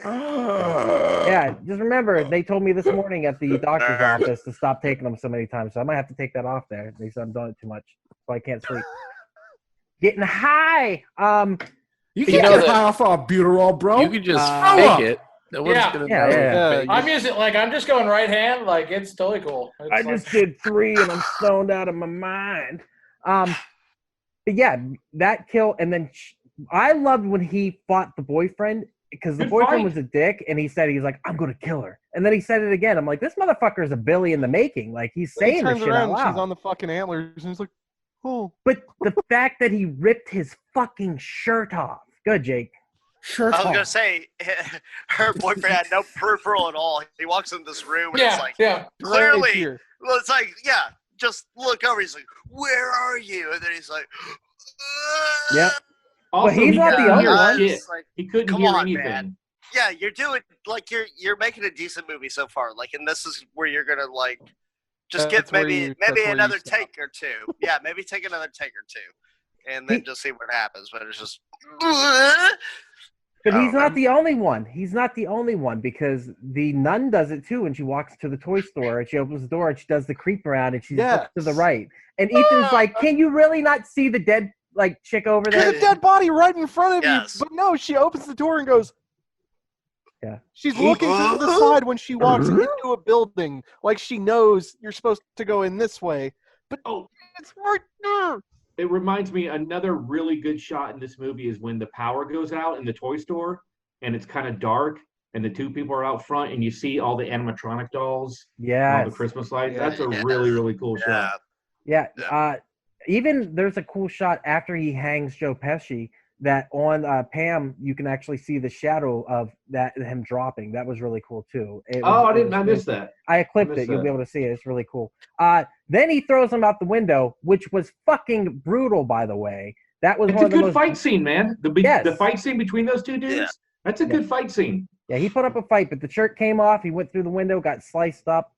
Yeah, just remember, they told me this morning at the doctor's office to stop taking them so many times, so I might have to take that off there. They said I'm doing it too much, so I can't sleep. Getting high. You You can't know get that- high off albuterol, bro. You could just Grow fake up. it. No one's Yeah. gonna Yeah, know. yeah, yeah. I'm using I'm just going right hand. Like it's totally cool. It's I like- just did 3 and I'm stoned out of my mind. But yeah, that kill, and then I loved when he fought the boyfriend because the Good boyfriend fight. was a dick, and he's like, "I'm gonna kill her," and then he said it again. I'm like, this motherfucker is a Billy in the making. Like he's He saying this turns shit around out and loud. she's on the fucking antlers, and he's like, "Oh, But the fact that he ripped his fucking shirt off. Good, Jake. Shirt I was off. gonna say her boyfriend had no peripheral at all. He walks in this room and it's like yeah. clearly, right here." well, it's like just look over. He's like, "Where are you?" And then he's like, Yep. Also, he's he not couldn't the only hear one. shit. It's like, He couldn't Come hear on, anything. man. yeah, you're doing like you're making a decent movie so far. Like, and this is where you're gonna like just That's get where maybe you- that's where you another stop. take or two. Yeah, maybe take another take or two, and then He- just see what happens. But it's just. But I he's don't not know. the only one. He's not the only one because the nun does it too. And she walks to the toy store and she opens the door and she does the creep around and she's Yes. to the right. And Ethan's like, "Can you really not see the dead like chick over There's there?" a dead body right in front of Yes. you. But no, she opens the door and goes. Yeah. She's looking to the side when she walks into a building, like she knows you're supposed to go in this way. But Oh, it's right there. it reminds me another really good shot in this movie is when the power goes out in the toy store and it's kind of dark and the two people are out front and you see all the animatronic dolls and all Yeah. the Christmas lights. Yeah. That's a really, really cool Yeah. shot. Yeah. Even there's a cool shot after he hangs Joe Pesci that on Pam you can actually see the shadow of that him dropping. That was really cool too. I missed that. I clipped missed it. You'll that. be able to see it. It's really cool. Then he throws him out the window, which was fucking brutal, by the way. That was It's one a of the good most. fight scene, man. Yes. The fight scene between those two dudes, Yeah. that's a good fight scene. Yeah, he put up a fight, but the shirt came off. He went through the window, got sliced up.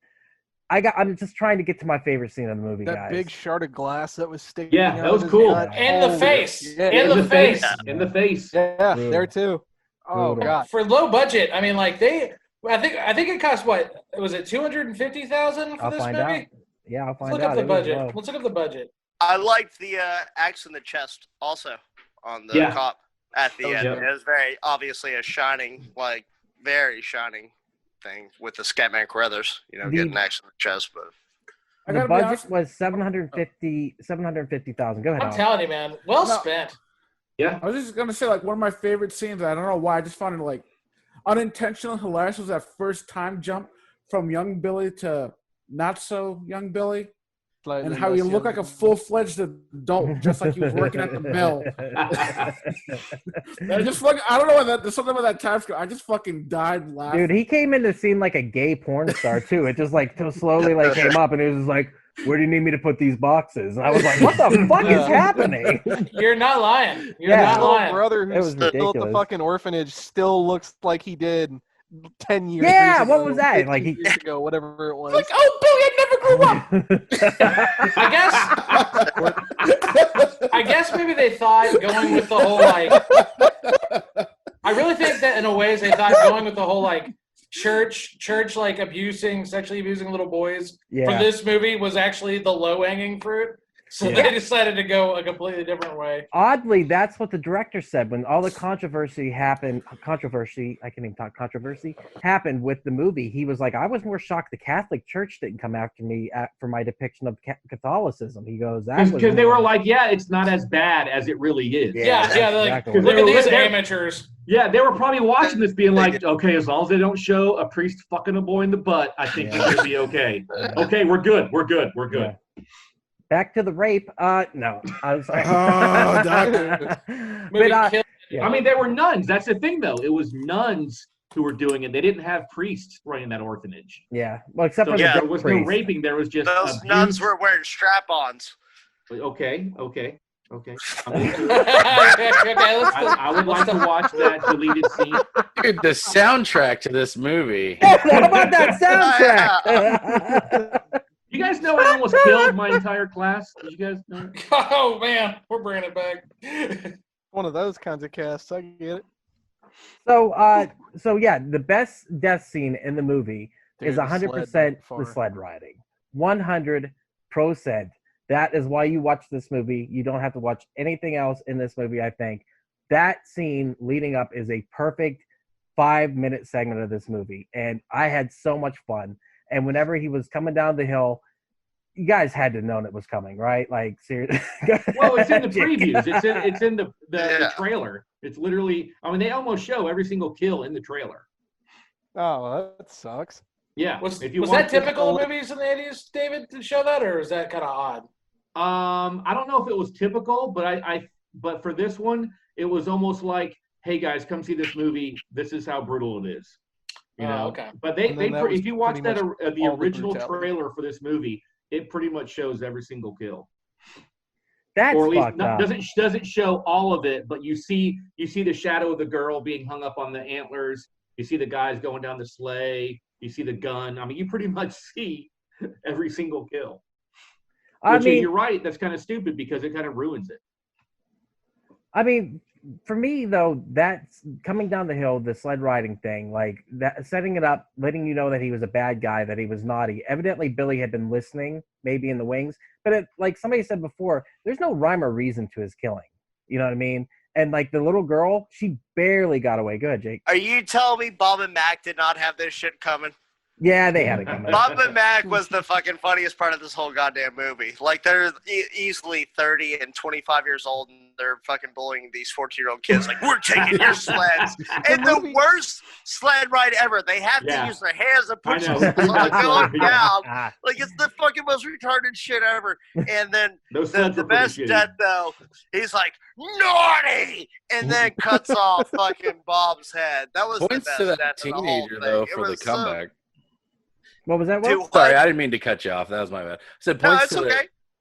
I'm just trying to get to my favorite scene of the movie, That guys. big shard of glass that was sticking. Yeah, out that of was his cool. gut. In the Holy- face. Yeah, In the face. In the face. Yeah, Brutal. there too. Oh Brutal. god. For low budget, I mean, like I think it cost what was it 250,000 for I'll this find movie? out. Yeah, I'll Let's find look out. up the It was budget. low. Let's look up the budget. I liked the axe in the chest also on the Yeah. cop at the end. yeah. It was very obviously a shining, like very shining thing with the Scatman Crothers, getting an axe in the chest. But I The gotta be budget honest. was 750,000. Go ahead. I'm Al. telling you, man, well No. spent. Yeah. I was just gonna say, like, one of my favorite scenes. I don't know why. I just found it like unintentional, hilarious. Was that first time jump from young Billy to not so young Billy, Slightly and how he less looked young. like a full-fledged adult, just like he was working at the mill. I just fucking, I don't know what there's something about that time scale. I just fucking died laughing. Dude, he came in the scene like a gay porn star too. It just like slowly like came up, and it was just like, "Where do you need me to put these boxes?" And I was like, "What the fuck is Yeah. happening?" You're not lying. You're Yeah. not His little lying. brother It who's was still at the ridiculous. fucking orphanage still looks like he did 10 years Yeah, ago. what was that? 15 Like, he- years ago, whatever it was. like, oh, Billy, I never grew up. I guess maybe they thought going with the whole like. I really think that in a ways they thought going with the whole like church like sexually abusing little boys for Yeah. this movie was actually the low hanging fruit. So Yeah. they decided to go a completely different way. Oddly, that's what the director said when all the controversy happened. I can't even talk controversy happened with the movie. He was like, "I was more shocked the Catholic Church didn't come after me for my depiction of Catholicism." He goes, "That was Because they more- were like, yeah, it's not as bad as it really is. Yeah, that's they're like, exactly what look it at was. these They're- amateurs. Yeah, they were probably watching this being like, okay, as long as they don't show a priest fucking a boy in the butt, I think Yeah. we're going to be okay. Yeah. Okay, we're good. We're good. We're good. Yeah. Back to the rape. No, I was like, Oh, doctor. Movie but, killed- yeah. I mean, they were nuns. That's the thing, though. It was nuns who were doing it. They didn't have priests running that orphanage. yeah. Well, except So for the Yeah. there dick was no priest. raping. There was just those abuse. nuns were wearing strap-ons. Okay. okay, I, let's I would like to watch that deleted scene. Dude, the soundtrack to this movie. How about that soundtrack? You guys know I almost killed my entire class? Did you guys know? Oh man, we're bringing it back. One of those kinds of casts. I get it. So yeah, the best death scene in the movie Dude, is the 100% sled the far. sled riding. 100%. That is why you watch this movie. You don't have to watch anything else in this movie, I think. That scene leading up is a perfect 5-minute segment of this movie, and I had so much fun. And whenever he was coming down the hill, you guys had to know it was coming, right? Like, seriously. Well, it's in the previews. It's in the trailer. It's literally. I mean, they almost show every single kill in the trailer. Oh, that sucks. Yeah. Was that typical of movies in the 80s, David, to show that, or is that kind of odd? I don't know if it was typical, but but for this one, it was almost like, hey guys, come see this movie. This is how brutal it is. You know. Okay. But if you watch the original trailer for this movie, it pretty much shows every single kill. That's or at least fucked up. doesn't show all of it, but you see the shadow of the girl being hung up on the antlers. You see the guys going down the sleigh. You see the gun. I mean, you pretty much see every single kill. Which, you're right. That's kind of stupid because it kind of ruins it. I mean, for me though, that's coming down the hill, the sled riding thing, like that, setting it up, letting you know that he was a bad guy, that he was naughty. Evidently, Billy had been listening, maybe in the wings, but like somebody said before, there's no rhyme or reason to his killing. You know what I mean? And like the little girl, she barely got away. Good, Jake. Are you telling me Bob and Mac did not have this shit coming? Yeah, they had it coming. Bob and Mac was the fucking funniest part of this whole goddamn movie. Like, they're easily 30 and 25 years old, and they're fucking bullying these 14-year-old kids. Like, we're taking your sleds. And the worst sled ride ever. They have to use their hands and push themselves on the ground. Like, it's the fucking most retarded shit ever. And then the best death, though, he's like, naughty! And then cuts off fucking Bob's head. That was Points the best to that death of the teenager, whole though, thing. for the comeback. What was that? Sorry, I didn't mean to cut you off. That was my bad. I said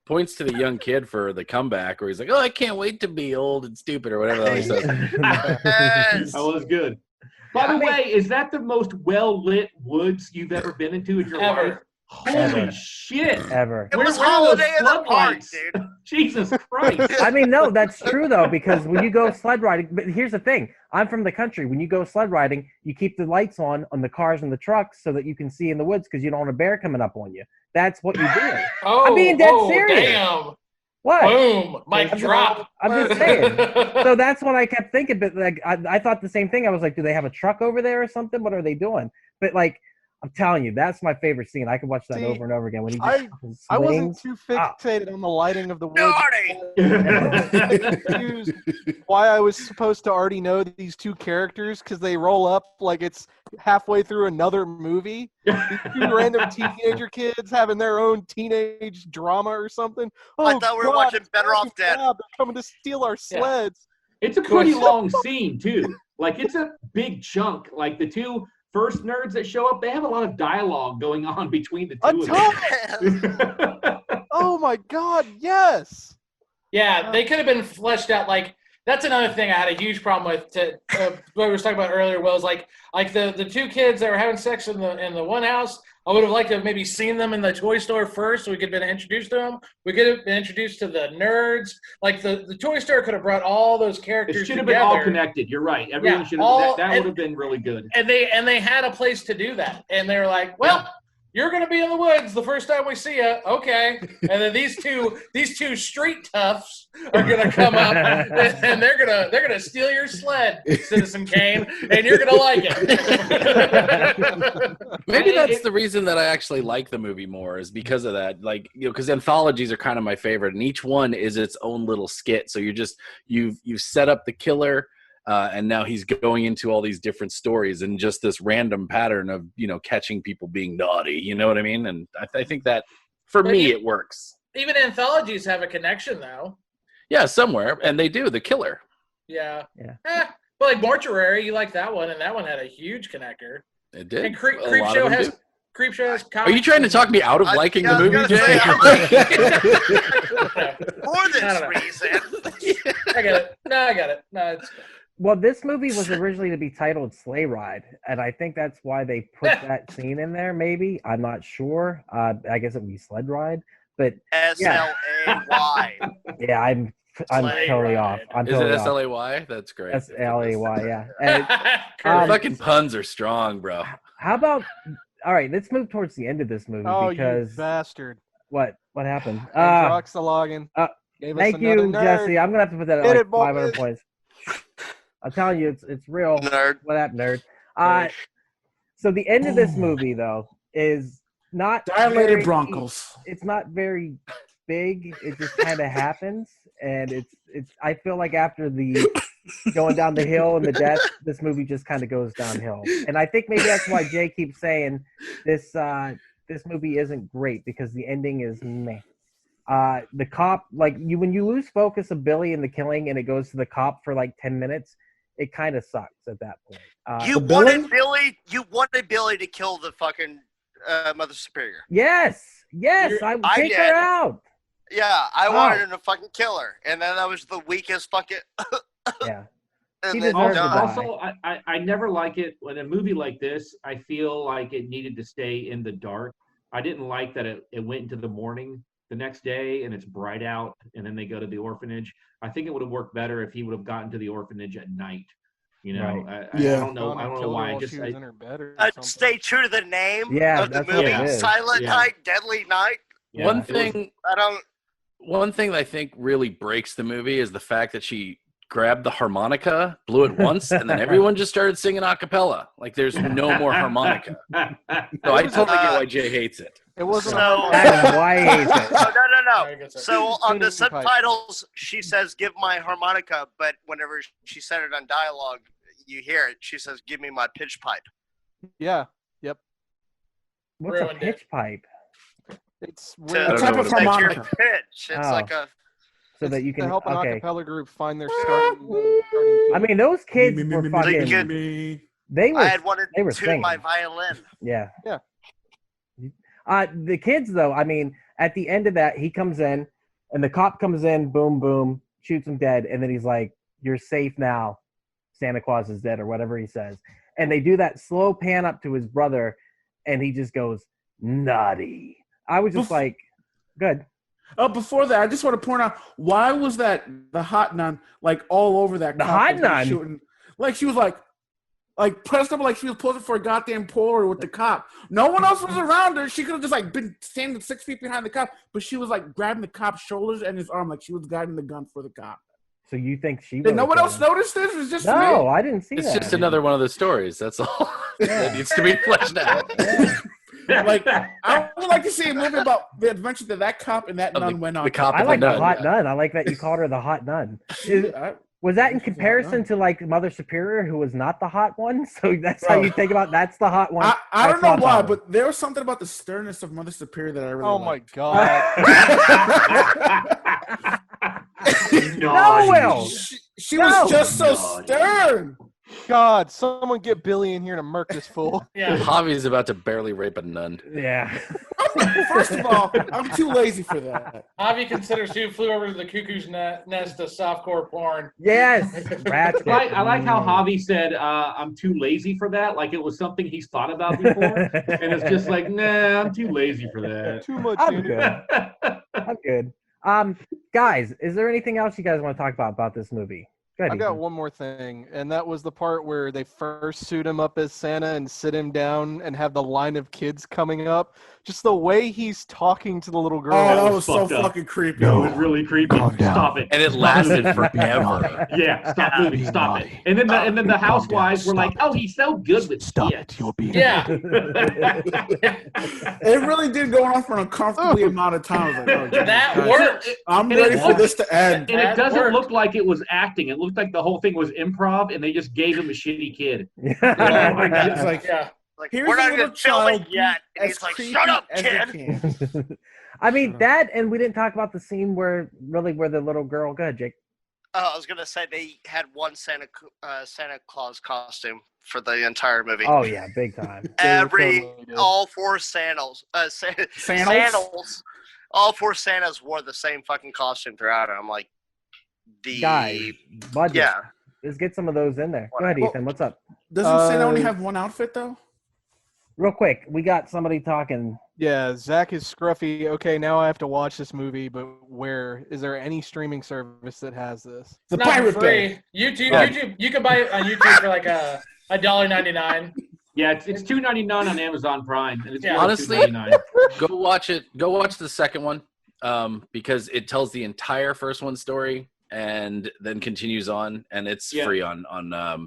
points to the young kid for the comeback where he's like, oh, I can't wait to be old and stupid or whatever he says. That was good. By the way, is that the most well-lit woods you've ever been into in your life? Holy shit. Ever. It was holiday in the park, dude. Jesus Christ. I mean, no, that's true, though, because when you go sled riding, but here's the thing. I'm from the country. When you go sled riding, you keep the lights on the cars and the trucks so that you can see in the woods because you don't want a bear coming up on you. That's what you do. I'm being dead serious. Damn. What? Boom. Mic drop. I'm just saying. So that's what I kept thinking. But like, I thought the same thing. I was like, do they have a truck over there or something? What are they doing? But like, I'm telling you, that's my favorite scene. I could watch that over and over again. When he just I wasn't too fixated on the lighting of the woods. Confused why I was supposed to already know these two characters because they roll up like it's halfway through another movie. These two random teenager kids having their own teenage drama or something. Oh, I thought we were watching Better Off Dead. They're coming to steal our sleds. It's a pretty long scene, too. Like, it's a big chunk. Like, the two first nerds that show up, they have a lot of dialogue going on between the two of them. Oh my god, yes. Yeah, they could have been fleshed out. Like, that's another thing I had a huge problem with. What we were talking about earlier was like the two kids that were having sex in the one house. I would have liked to have maybe seen them in the toy store first, so we could have been introduced to them. We could have been introduced to the nerds. Like the toy store could have brought all those characters. It should have together. been all connected. You're right. Everyone should have. That would have been really good. And they had a place to do that. And they were like, well. You're gonna be in the woods the first time we see you, okay? And then these two street toughs are gonna come up and they're gonna steal your sled, Citizen Kane, and you're gonna like it. Maybe that's the reason that I actually like the movie more is because of that. Like, you know, because anthologies are kind of my favorite, and each one is its own little skit. So you've set up the killer. And now he's going into all these different stories and just this random pattern of, you know, catching people being naughty. You know what I mean? And I think that, for me, it works. Even anthologies have a connection, though. Yeah, somewhere. And they do. The killer. Yeah. But like Mortuary, you like that one, and that one had a huge connector. It did. And Creepshow has Are you trying to talk me out of liking the movie, Jay? For this reason. I get it. No, I got it. No, it's... Well, this movie was originally to be titled Sleigh Ride, and I think that's why they put that scene in there, maybe. I'm not sure. I guess it would be Sled Ride. But S-L-A-Y. Yeah, I'm totally off. Is it S-L-A-Y? That's great. S-L-A-Y, yeah. And, fucking puns are strong, bro. How about... All right, let's move towards the end of this movie because... you bastard. What happened? Drox the login. Thank you, Jesse. I'm going to have to put that at like 500 points. I'm telling you, it's real. Nerd. What up, nerd? So the end of this movie, though, is not Dilated Broncos. It's not very big. It just kind of happens, and it's. I feel like after the going down the hill and the death, this movie just kind of goes downhill. And I think maybe that's why Jay keeps saying this movie isn't great, because the ending is meh. The cop, when you lose focus of Billy in the killing and it goes to the cop for like 10 minutes, it kind of sucks at that point. You wanted Billy to kill the fucking Mother Superior. Yes, I would take her out. Yeah, I wanted him to fucking kill her, and then that was the weakest fucking. Yeah. And He then deserves to die. Also, I never like it when a movie like this, I feel like it needed to stay in the dark. I didn't like that it went into the morning the next day and it's bright out and then they go to the orphanage. I think it would have worked better if he would have gotten to the orphanage at night. You know, Right. I don't know why. Stay true to the name of the that's what movie, it is. Silent Night, Deadly Night. One thing that I think really breaks the movie is the fact that she grabbed the harmonica, blew it once, and then everyone just started singing a cappella. Like there's no more harmonica. So I totally get why Jay hates it. It wasn't. That's why he hates it. No. So on the subtitles, she says, "Give my harmonica," but whenever she said it on dialogue, you hear it. She says, "Give me my pitch pipe." Yeah. Yep. What's a pitch pipe? It's a type of harmonica. Pitch. It's like a. So that you can help an okay. acapella group find their starting I mean, those kids were fucking. They were. I had wanted they were to singing. my violin. Yeah. Yeah. The kids, though, I mean, at the end of that, he comes in, and the cop comes in, boom, boom, shoots him dead, and then he's like, "You're safe now. Santa Claus is dead," or whatever he says. And they do that slow pan up to his brother, and he just goes, "Naughty." I was just like, good. Before that, I just want to point out, why was the hot nun like all over that? The hot nun? Shooting? Like she was like pressed up, like she was posing for a goddamn Polaroid with the cop. No one else was around her. She could have just like been standing 6 feet behind the cop, but she was like grabbing the cop's shoulders and his arm, like she was guiding the gun for the cop. So you think she? Did no one else notice this? It was just me? I didn't see It's that. just another one of the stories. That's all. That needs to be fleshed out. Like I would like to see a movie about the adventure that cop and that nun went on. The cop I and like the the hot nun. I like that you called her the hot nun. Was that in comparison to like Mother Superior, who was not the hot one? So that's how you think about that's the hot one. I don't know why, but there was something about the sternness of Mother Superior that I really liked. My god! No, Will. She was just so stern. God, someone get Billy in here to murk this fool. Yeah. Javi's about to barely rape a nun. Yeah. First of all, I'm too lazy for that. Javi considers Who Flew Over the Cuckoo's Nest a softcore porn. Yes. I like how Javi said, I'm too lazy for that. Like it was something he's thought about before. And it's just like, nah, I'm too lazy for that. Too much. I'm good. I'm good. Guys, is there anything else you guys want to talk about this movie? I got one more thing, and that was the part where they first suit him up as Santa and sit him down and have the line of kids coming up. Just the way he's talking to the little girl. Oh, that was so fucking creepy. No, it was really creepy. Stop it. And it lasted forever. Yeah, stop moving. Stop it. And then the housewives were like, "Oh, he's so good with kids." Yeah. It really did go on for an uncomfortably amount of time. I was like, oh, That God. worked. I'm ready for this to end. And it That doesn't worked. look like it was acting. It looked like the whole thing was improv, and they just gave him a shitty kid. Oh my God. It's like, Yeah. Like, here's we're a not little even filming child yet. And as he's like, creepy "Shut up, as kid." it can. I mean, that, and we didn't talk about the scene where the little girl, go ahead, Jake. I was gonna say they had one Santa Claus costume for the entire movie. Oh, yeah, big time. All four Santas, all four Santas wore the same fucking costume throughout. And I'm like, Guys, budget. yeah. Let's get some of those in there. Go ahead, Ethan. What's up? Doesn't Santa only have one outfit, though? Real quick, we got somebody talking. Yeah, Zach is scruffy. Okay, now I have to watch this movie, but where is there any streaming service that has this? The It's not Pirate free. Bay. YouTube. You can buy it on YouTube for like $1.99. Yeah, it's $2.99 on Amazon Prime, and it's Yeah. really Honestly, $2.99. Go watch it. Go watch the second one, because it tells the entire first one's story and then continues on, and it's free on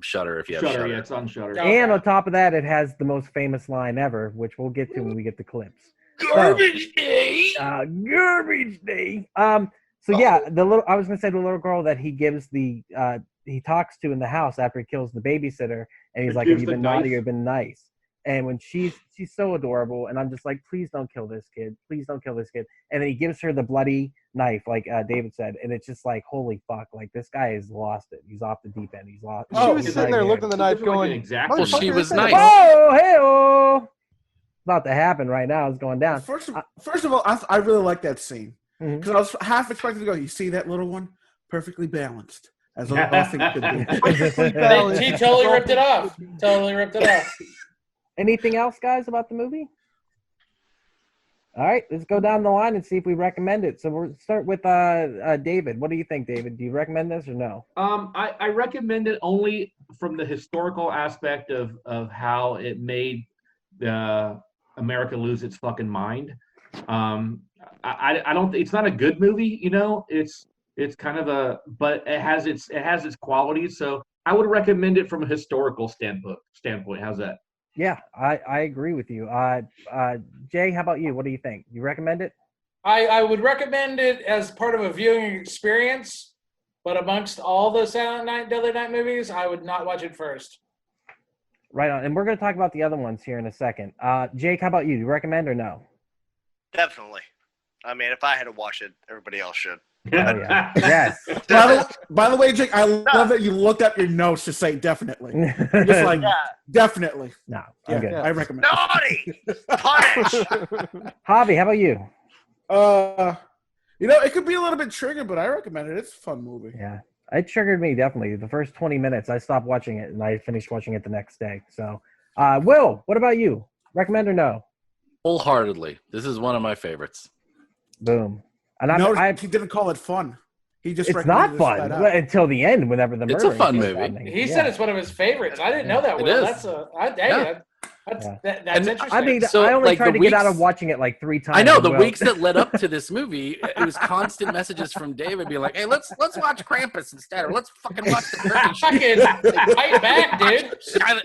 Shudder if you have Shudder. Yeah, it's on Shudder. And on top of that, it has the most famous line ever, which we'll get to when we get the clips. Garbage day. Garbage day. So yeah, I was gonna say the little girl that he gives he talks to in the house after he kills the babysitter, and he's like, "Have you been naughty or been nice?" And when she's so adorable, and I'm just like, "Please don't kill this kid. Please don't kill this kid." And then he gives her the bloody knife, like David said, and it's just like, holy fuck! Like this guy has lost it. He's off the deep end. He's lost. She was sitting there looking at the knife, going, Well, she was nice. "Whoa, hey-oh!" It's about to happen right now. It's going down. First of all, I really like that scene because I was half expecting to go. You see that little one, perfectly balanced, as all things could be. He totally ripped it off. Totally ripped it off. Anything else, guys, about the movie? All right, let's go down the line and see if we recommend it. So we'll start with David. What do you think, David? Do you recommend this or no? I recommend it only from the historical aspect of how it made America lose its fucking mind. I don't. It's not a good movie, you know. It's kind of but it has its qualities. So I would recommend it from a historical standpoint. How's that? Yeah, I agree with you. Jay, how about you? What do you think? You recommend it? I would recommend it as part of a viewing experience, but amongst all the Silent Night, Deadly Night movies, I would not watch it first. Right on. And we're going to talk about the other ones here in a second. Jake, how about you? Do you recommend or no? Definitely. I mean, if I had to watch it, everybody else should. Oh, yeah. Yes. By the way, Jake, I love that you looked up your notes to say definitely. Just like, definitely. No, yeah, I'm good. I recommend Naughty! Punish! Javi, how about you? It could be a little bit triggered, but I recommend it. It's a fun movie. Yeah. It triggered me, definitely. The first 20 minutes, I stopped watching it, and I finished watching it the next day. So, Will, what about you? Recommend or no? Wholeheartedly. This is one of my favorites. Boom. And he didn't call it fun. He just it's not fun until the end. Whenever the it's a fun movie. He said it's one of his favorites. I didn't know that. Will. That's that's interesting. I mean, I only tried to get out of watching it like 3 times. I know the weeks that led up to this movie, it was constant messages from David being like, "Hey, let's watch Krampus instead, or let's fucking watch the turkey show." Fucking fight back, dude.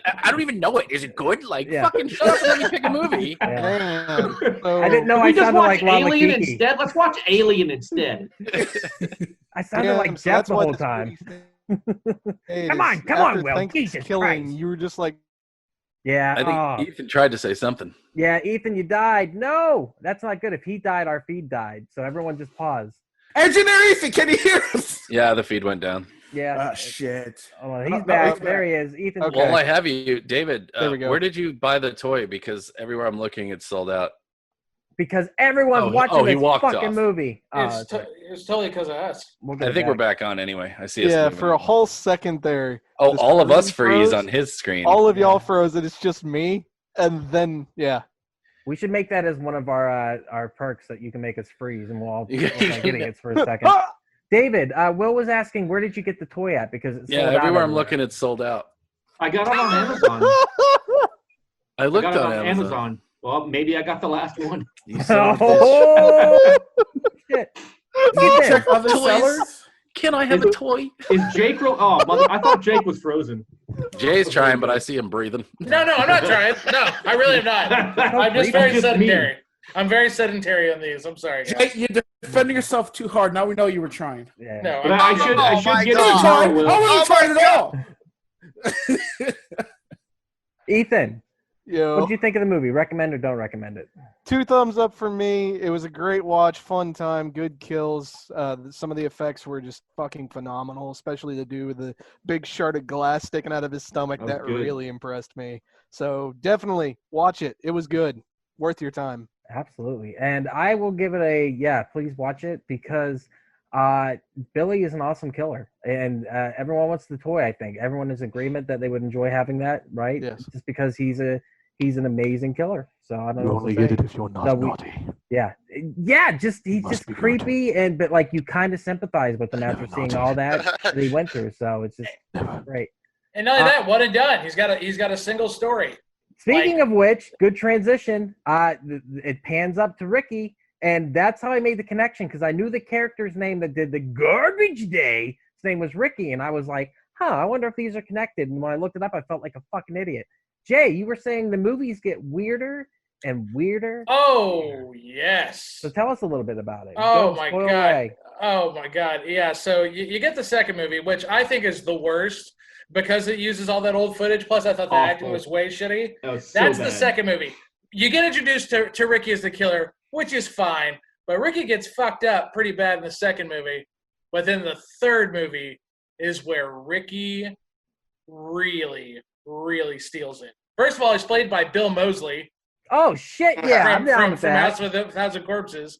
I don't even know it. Is it good? Like, fucking shut up and let me pick a movie. Yeah. I didn't know I sounded like Alien instead. Let's watch Alien instead. I sounded like Jeff the whole time. Come on, Will. Jesus Christ. You were just like, yeah. I think Ethan tried to say something. Yeah, Ethan, you died. No, that's not good. If he died, our feed died. So everyone just pause. Engineer Ethan, can you hear us? Yeah, the feed went down. Yeah. Oh, shit. Oh, he's back. There he is. Ethan. Okay. Well, I have you, David. There we go. Where did you buy the toy? Because everywhere I'm looking, it's sold out. Because everyone's watching this fucking movie. It's totally because of us. I think we're back on anyway. I see us. Yeah, moving. for a whole second there. Oh, all of us froze. freeze on his screen. All of y'all froze, and it's just me. And then, yeah. We should make that as one of our perks that you can make us freeze, and we'll all look like idiots for a second. David, Will was asking, where did you get the toy at? Because it's sold out everywhere I'm everywhere. looking, it's sold out. I got it on Amazon. I looked got it on Amazon. Well, maybe I got the last one. You son of a bitch. Shit. Did you check other Toys. sellers? Can I have a toy? Is Jake I thought Jake was frozen. Jay's trying, but I see him breathing. No, I'm not trying. No, I really am not. I'm just very sedentary. I'm very sedentary on these. I'm sorry, guys. Jake, you're defending yourself too hard. Now we know you were trying. Yeah. No, But I should get it I tomorrow, Will. wasn't trying at all. Ethan, Yo. what did you think of the movie? Recommend or don't recommend it? 2 thumbs up for me. It was a great watch, fun time, good kills. Some of the effects were just fucking phenomenal, especially the dude with the big shard of glass sticking out of his stomach. That was That good. really impressed me. So definitely watch it. It was good. Worth your time. Absolutely. And I will give it please watch it because Billy is an awesome killer. And everyone wants the toy, I think. Everyone is in agreement that they would enjoy having that, right? Yes. Just because he's an amazing killer. So I don't know. You what only to say. get it if you're not naughty. Yeah. Yeah, just he's Must just be good. creepy but like you kind of sympathize with him after seeing all that he went through. So it's just great. And not only that, one and done. He's got a single story. Speaking of which, good transition. It pans up to Ricky, And that's how I made the connection, because I knew the character's name that did the garbage day. His name was Ricky, and I was like, I wonder if these are connected. And when I looked it up, I felt like a fucking idiot. Jay, you were saying the movies get weirder and weirder. Oh, yes. So tell us a little bit about it. Oh, Go, my spoil God. away. Oh, my God. Yeah, so you get the second movie, which I think is the worst because it uses all that old footage. Plus, I thought the acting was way shitty. That's The second movie. You get introduced to Ricky as the killer, which is fine. But Ricky gets fucked up pretty bad in the second movie. But then the third movie is where Ricky really, really steals it. First of all, he's played by Bill Moseley. Oh, shit, yeah. I'm down with from that. House of 1,000 Corpses.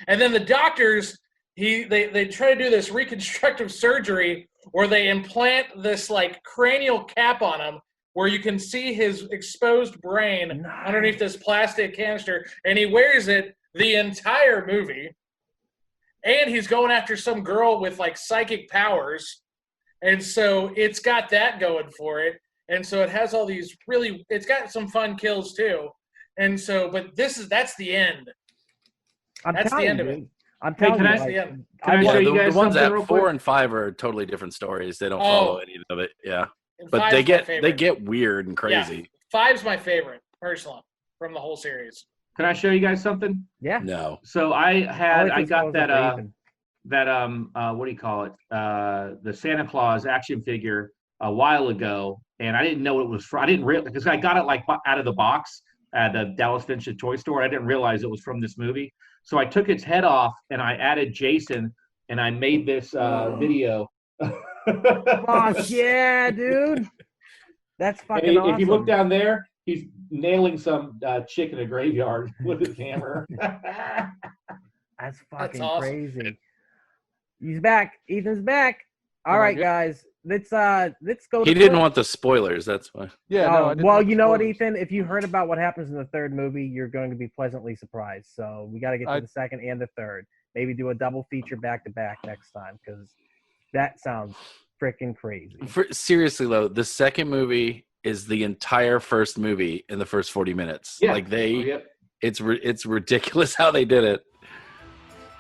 And then the doctors, they try to do this reconstructive surgery where they implant this like cranial cap on him where you can see his exposed brain underneath this plastic canister, and he wears it the entire movie. And he's going after some girl with like psychic powers. And so it's got that going for it. And so it has all these it's got some fun kills too. And so, but that's the end. That's the end of it. I'm telling you. Can I show you guys the ones something at real 4 quick? and 5 are totally different stories. They don't follow any of it. Yeah. And But five's they my get favorite. weird and crazy. Yeah, 5's my favorite, personally, from the whole series. Can I show you guys something? Yeah. No. So I got that that what do you call it? The Santa Claus action figure a while ago, and I didn't know what it was from. I didn't realize because I got it like out of the box at the Dallas Finch toy store. I didn't realize it was from this movie. So I took its head off and I added Jason, and I made this video. Oh, yeah, dude. That's fucking awesome. If you look down there, he's nailing some chick in a graveyard with his hammer. That's fucking awesome. crazy. He's back. Ethan's back. All right, guys. Let's go. He didn't want the spoilers. That's why. Yeah. No, I didn't well, want you know what, spoilers. Ethan? If you heard about what happens in the third movie, you're going to be pleasantly surprised. So we got to get to the second and the third. Maybe do a double feature back to back next time, because that sounds freaking crazy. Seriously though, the second movie is the entire first movie in the first 40 minutes. Yeah. Like it's ridiculous how they did it.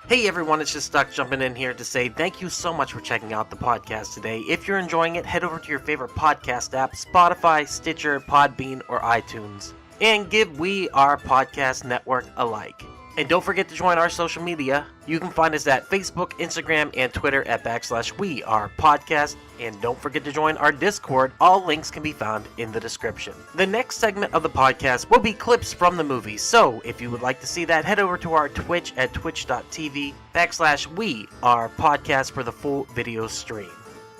Hey everyone, it's just Duck jumping in here to say thank you so much for checking out the podcast today. If you're enjoying it, head over to your favorite podcast app, Spotify, Stitcher, Podbean, or iTunes, and give We Are Podcast Network a like. And don't forget to join our social media. You can find us at Facebook, Instagram, and Twitter at /We Are Podcast. And don't forget to join our Discord. All links can be found in the description. The next segment of the podcast will be clips from the movie. So if you would like to see that, head over to our Twitch at twitch.tv /We Are Podcast for the full video stream.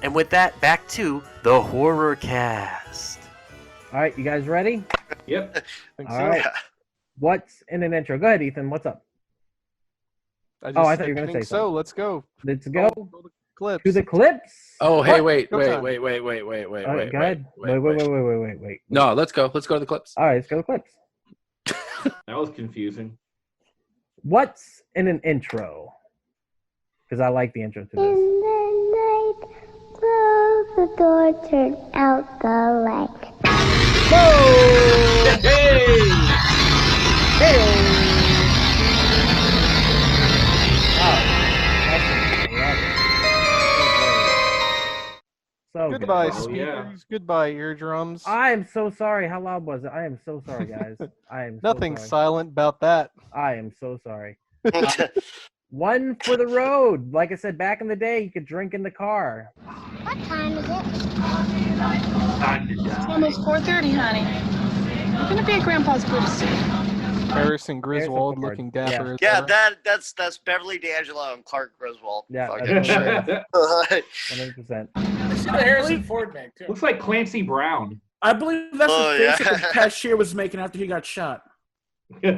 And with that, back to the Horrorcast. All right, you guys ready? Yep. All right. What's in an intro? Go ahead, Ethan. What's up? I thought you were going to say so. something. Let's go. Let's go Clips. to the clips. Oh, hey, What? wait. All right, go ahead. Wait. No, let's go. Let's go to the clips. All right, let's go to the clips. That was confusing. What's in an intro? Because I like the intro to In this. the night, close the door, turn out the light. So Goodbye, good. speakers. Goodbye, eardrums. I am so sorry. How loud was it? I am so sorry, guys. I am Nothing so sorry. silent about that. I am so sorry. One for the road. Like I said, back in the day, you could drink in the car. What time is it? It's almost 4:30, honey. You're gonna be at Grandpa's pretty soon. Harrison Griswold Ford. looking dapper. Yeah, as ever. that's Beverly D'Angelo and Clark Griswold. Yeah, Fucking that's shit. 100%. This is the Harrison Ford make, too. Looks like Clancy Brown. I believe that's Oh, the face yeah. that the cashier was making after he got shot. The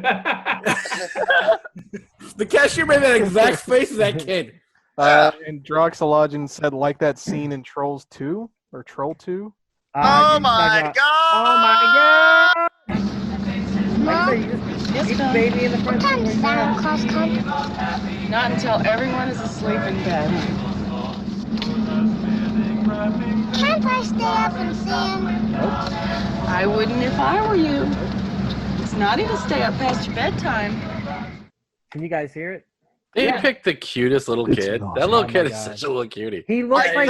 cashier made that exact face as that kid. And Droxylogen said, like that scene in Trolls 2 or Troll 2. Oh my god! Oh my god! Mom, Keep the baby in the front what time seat does right Santa now. Claus come? Not until everyone is asleep in bed. Can't I stay up and see him? I wouldn't if I were you. It's naughty to stay up past your bedtime. Can you guys hear it? They Yeah. picked the cutest little It's kid. awesome. That little Oh my kid is God. such a little cutie. He looks Yeah, like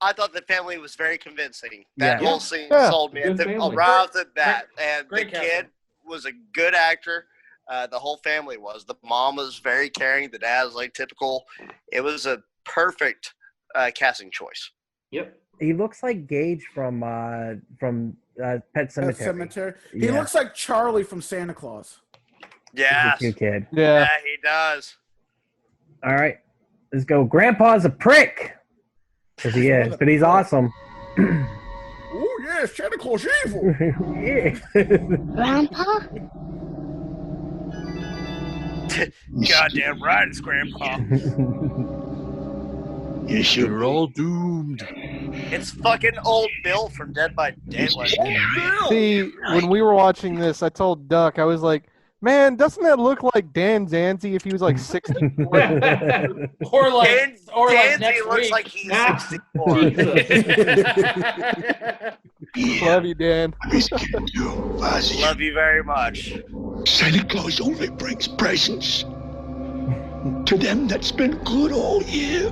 I thought the family was very convincing. That Yeah. whole scene Yeah. sold me Good at the, family. right off the bat. And Great the casting. kid was a good actor. The whole family was. The mom was very caring. The dad was like typical. It was a perfect casting choice. Yep. he looks like Gage from Pet Cemetery. Cemetery. He Yeah. looks like Charlie from Santa Claus. Yes. He's a cute kid. Yeah. Yeah, he does. All right, let's go. Grandpa's a prick, because he is, but he's awesome. Oh yes, Santa Claus evil. Yeah. Grandpa? Goddamn right, it's Grandpa. Yes, You're all doomed. It's fucking old Bill from Dead by Daylight. See, when we were watching this, I told Duck, I was like, man, doesn't that look like Dan Zanzi if he was like 64? Or like, Danzy next looks week. like he's Ah. 64. Love you, Dan. Love you very much. Santa Claus only brings presents to them that spend good all year.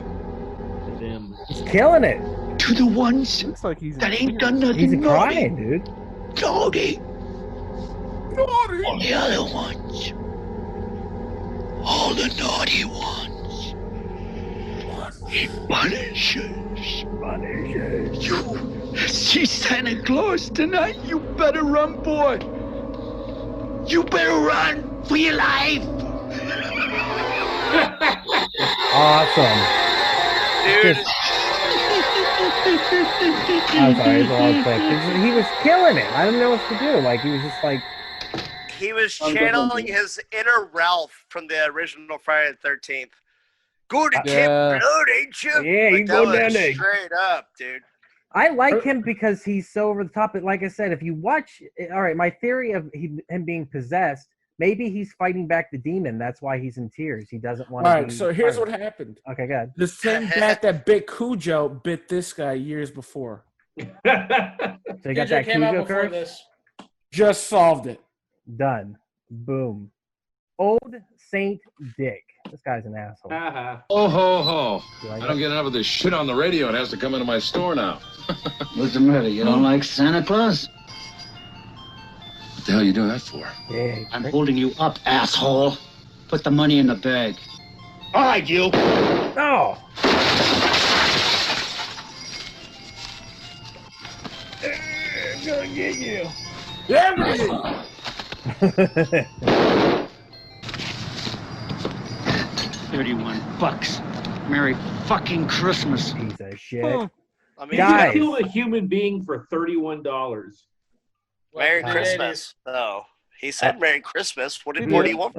He's killing it. To the ones Looks like he's that ain't done He's nothing naughty. crying, dude. Naughty. All the other ones. All the naughty ones. He punishes. You see Santa Claus tonight, you better run, boy. You better run for your life. Awesome. Dude, I'm sorry, it's a long clip. He was killing it. I didn't know what to do. Like, he was just like, he was channeling his inner Ralph from the original Friday the 13th. Go to Camp Yeah. Blood, ain't you? Yeah, you Like, go that was down there. straight up, dude. I like him because he's so over the top. But like I said, if you watch, all right, my theory of him being possessed, maybe he's fighting back the demon. That's why he's in tears. He doesn't want All to. right, so here's what happened. Okay, good. The same bat that bit Cujo bit this guy years before. So you got Cujo that came out Cujo before curse? this. Just solved it. Done. Boom. Old Saint Dick. This guy's an asshole. Uh-huh. Oh, ho, ho. You like I don't it? get enough of this shit on the radio. It has to come into my store now. What's the matter? You don't like Santa Claus? What the hell are you doing that for? Yeah. I'm holding you up, asshole. Put the money in the bag. All right, you. Oh. I'm gonna get you. Yeah, I'm gonna get you. 31 bucks. Merry fucking Christmas. Piece of shit. Hmm. I mean, You Guys. killed a human being for $31. Merry Well, Christmas. Oh, he said Merry Christmas. What do you want?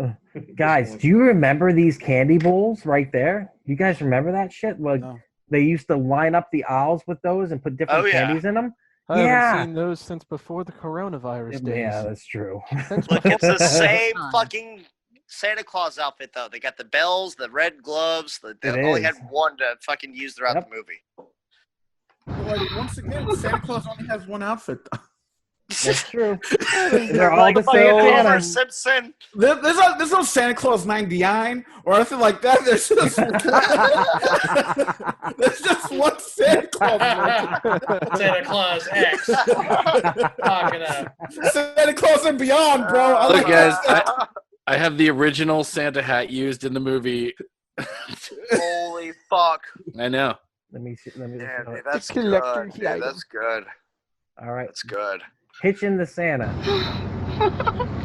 Guys, do you remember these candy bowls right there? You guys remember that shit? Like, No. they used to line up the aisles with those and put different Oh, yeah. candies in them. I Yeah. haven't seen those since before the coronavirus days. Yeah, that's true. Look, it's the same fucking Santa Claus outfit, though. They got the bells, the red gloves. They It only is. had one to fucking use throughout Yep. the movie. Like, once again, Santa Claus only has one outfit. That's true. They're all Like the fucking same Homer Santa. Simpson. There's no Santa Claus 99 or anything like that. There's just, there's just one Santa Claus. Santa Claus X. Talking up. Santa Claus and beyond, bro. I Look, like guys, that. I have the original Santa hat used in the movie. Holy fuck. I know. Let me see. Let me Yeah, see. dude, that's collector's good. Dude, item. that's good. All right. That's good. Hitching the Santa.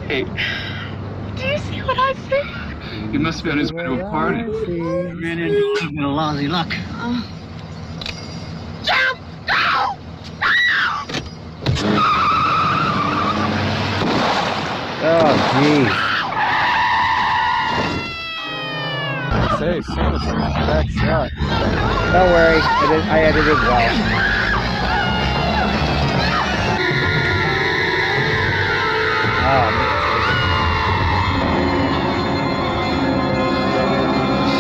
Hey, do you see what I see? You must be on his way to a party. Ran into a little bit of lousy luck. Jump! Go! Oh, jeez. Say, Santa's a back shot. Don't worry. I edited well. Oh,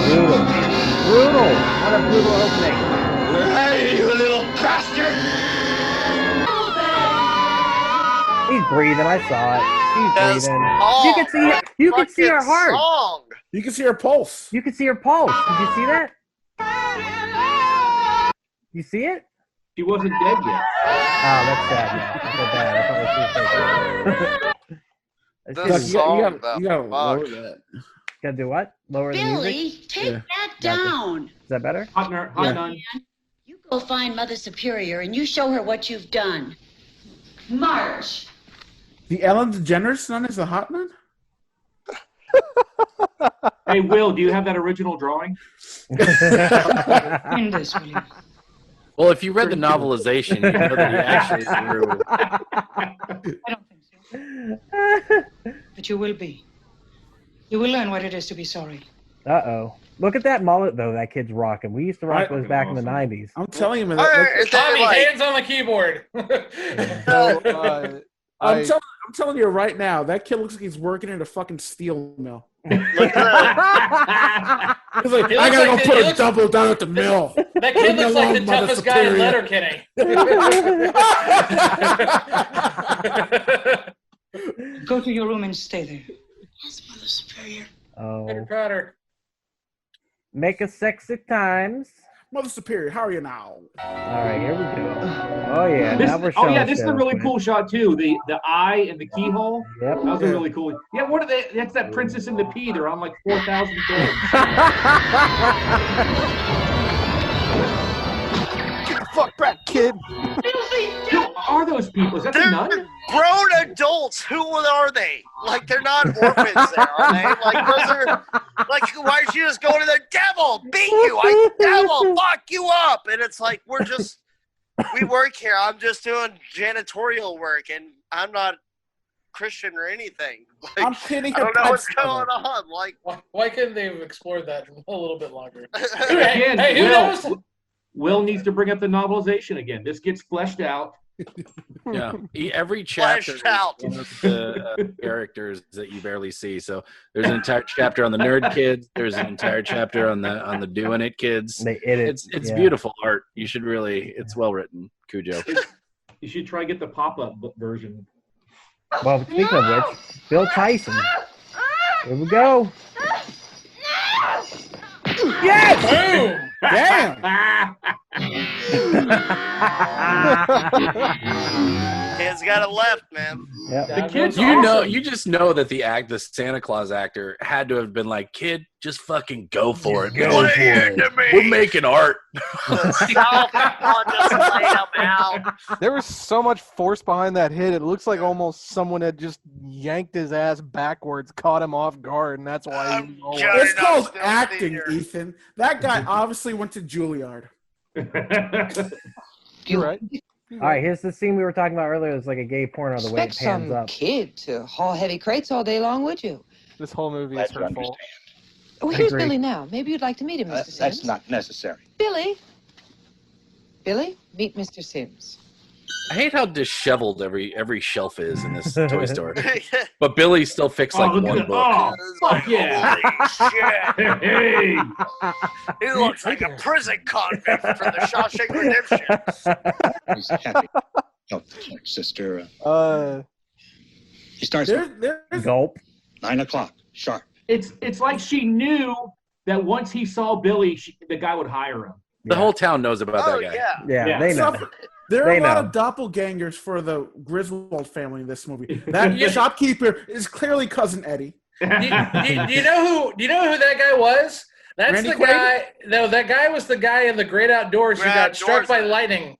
brutal. Brutal. What a brutal opening. Hey, you little bastard! He's breathing. I saw it. She's That's breathing. all You can see. You can see her fucking heart. song. You can see her pulse. You can see her pulse. Did you see that? You see it? She wasn't dead yet. Oh, that's sad. Man. I feel bad. I thought The she was song, you gotta lower fuck. that. Gotta do what? Lower the music? Billy, take Yeah. that down. Is that better? Hot nun. You go find Mother Superior and you show her what you've done. March. The Ellen DeGeneres son is a hot nun? Hey, Will, do you have that original drawing? In this, will you? Well, if you read the novelization, you know that he actually drew. I don't think so. But you will be. You will learn what it is to be sorry. Uh-oh. Look at that mullet, though, that kid's rocking. We used to rock those back in the 90s. I'm telling you, man. Tommy, hands on the keyboard. I'm telling you right now, that kid looks like he's working in a fucking steel mill. He's like, I gotta go put a double down at the mill. That kid looks like the toughest guy in Letterkenny. Go to your room and stay there. Yes, Mother Superior. Oh. Potter. Make a sexy times. Mother Superior, how are you now? All right, here we go. Oh, yeah. This, now we're showing this is a really stuff. cool shot too. The eye and the keyhole. Yep. That was a really cool. Yeah, what are they? That's that Princess and the Pea. They're on like 4,000 films. Get the fuck back, kid. Who are those people? Is that the nun? They're grown adults. Who are they? Like, they're not orphans there, are they? Like, those are, like, why is she just going to the devil? Beat you. Devil, fuck you up. And it's like, we work here. I'm just doing janitorial work, and I'm not Christian or anything. Like, I'm kidding. I don't know what's going on. Like, why couldn't they have explored that a little bit longer? Again, Hey, who knows? Will needs to bring up the novelization again. This gets fleshed out. Yeah, every chapter Fleshed out. is one of the characters that you barely see. So there's an entire chapter on the nerd kids. There's an entire chapter on the doing it kids. It's yeah. beautiful art. You should really. It's well written, Cujo. You should try to get the pop-up version. Well, speaking of which, Bill Tyson. Here we go. Yes! Boom! Damn! Kids got it left, man. Yep. The kids, You just know that the Santa Claus actor had to have been like, kid, just fucking go for it. Go for it. We're making art. There was so much force behind that hit. It looks like almost someone had just yanked his ass backwards, caught him off guard, and that's why he was It's called acting, Ethan. That guy obviously went to Juilliard. You're right. All right, here's the scene we were talking about earlier. It's like a gay porno, the way it Expect pans some up. kid to haul heavy crates all day long, would you? This whole movie is hurtful. Oh, here's Agreed. Billy now. Maybe you'd like to meet him, Mr. Sims. That's not necessary. Billy. Billy, meet Mr. Sims. I hate how disheveled every shelf is in this toy store. But Billy still fixed like look one at it. book. Oh, fuck yeah. Holy shit. Hey. He looks like a prison convict from the Shawshank Redemption. He's happy. Help the clerk, sister. He starts There's Gulp. 9 o'clock, sharp. It's like she knew that once he saw Billy, the guy would hire him. The whole town knows about Oh, that guy. yeah. Yeah, they know. There are They a lot know. of doppelgangers for the Griswold family in this movie. That shopkeeper is clearly cousin Eddie. Do you know who that guy was? That's Randy the Quaid? guy. No, that guy was the guy in the Great Outdoors who Great got struck by Outdoors. lightning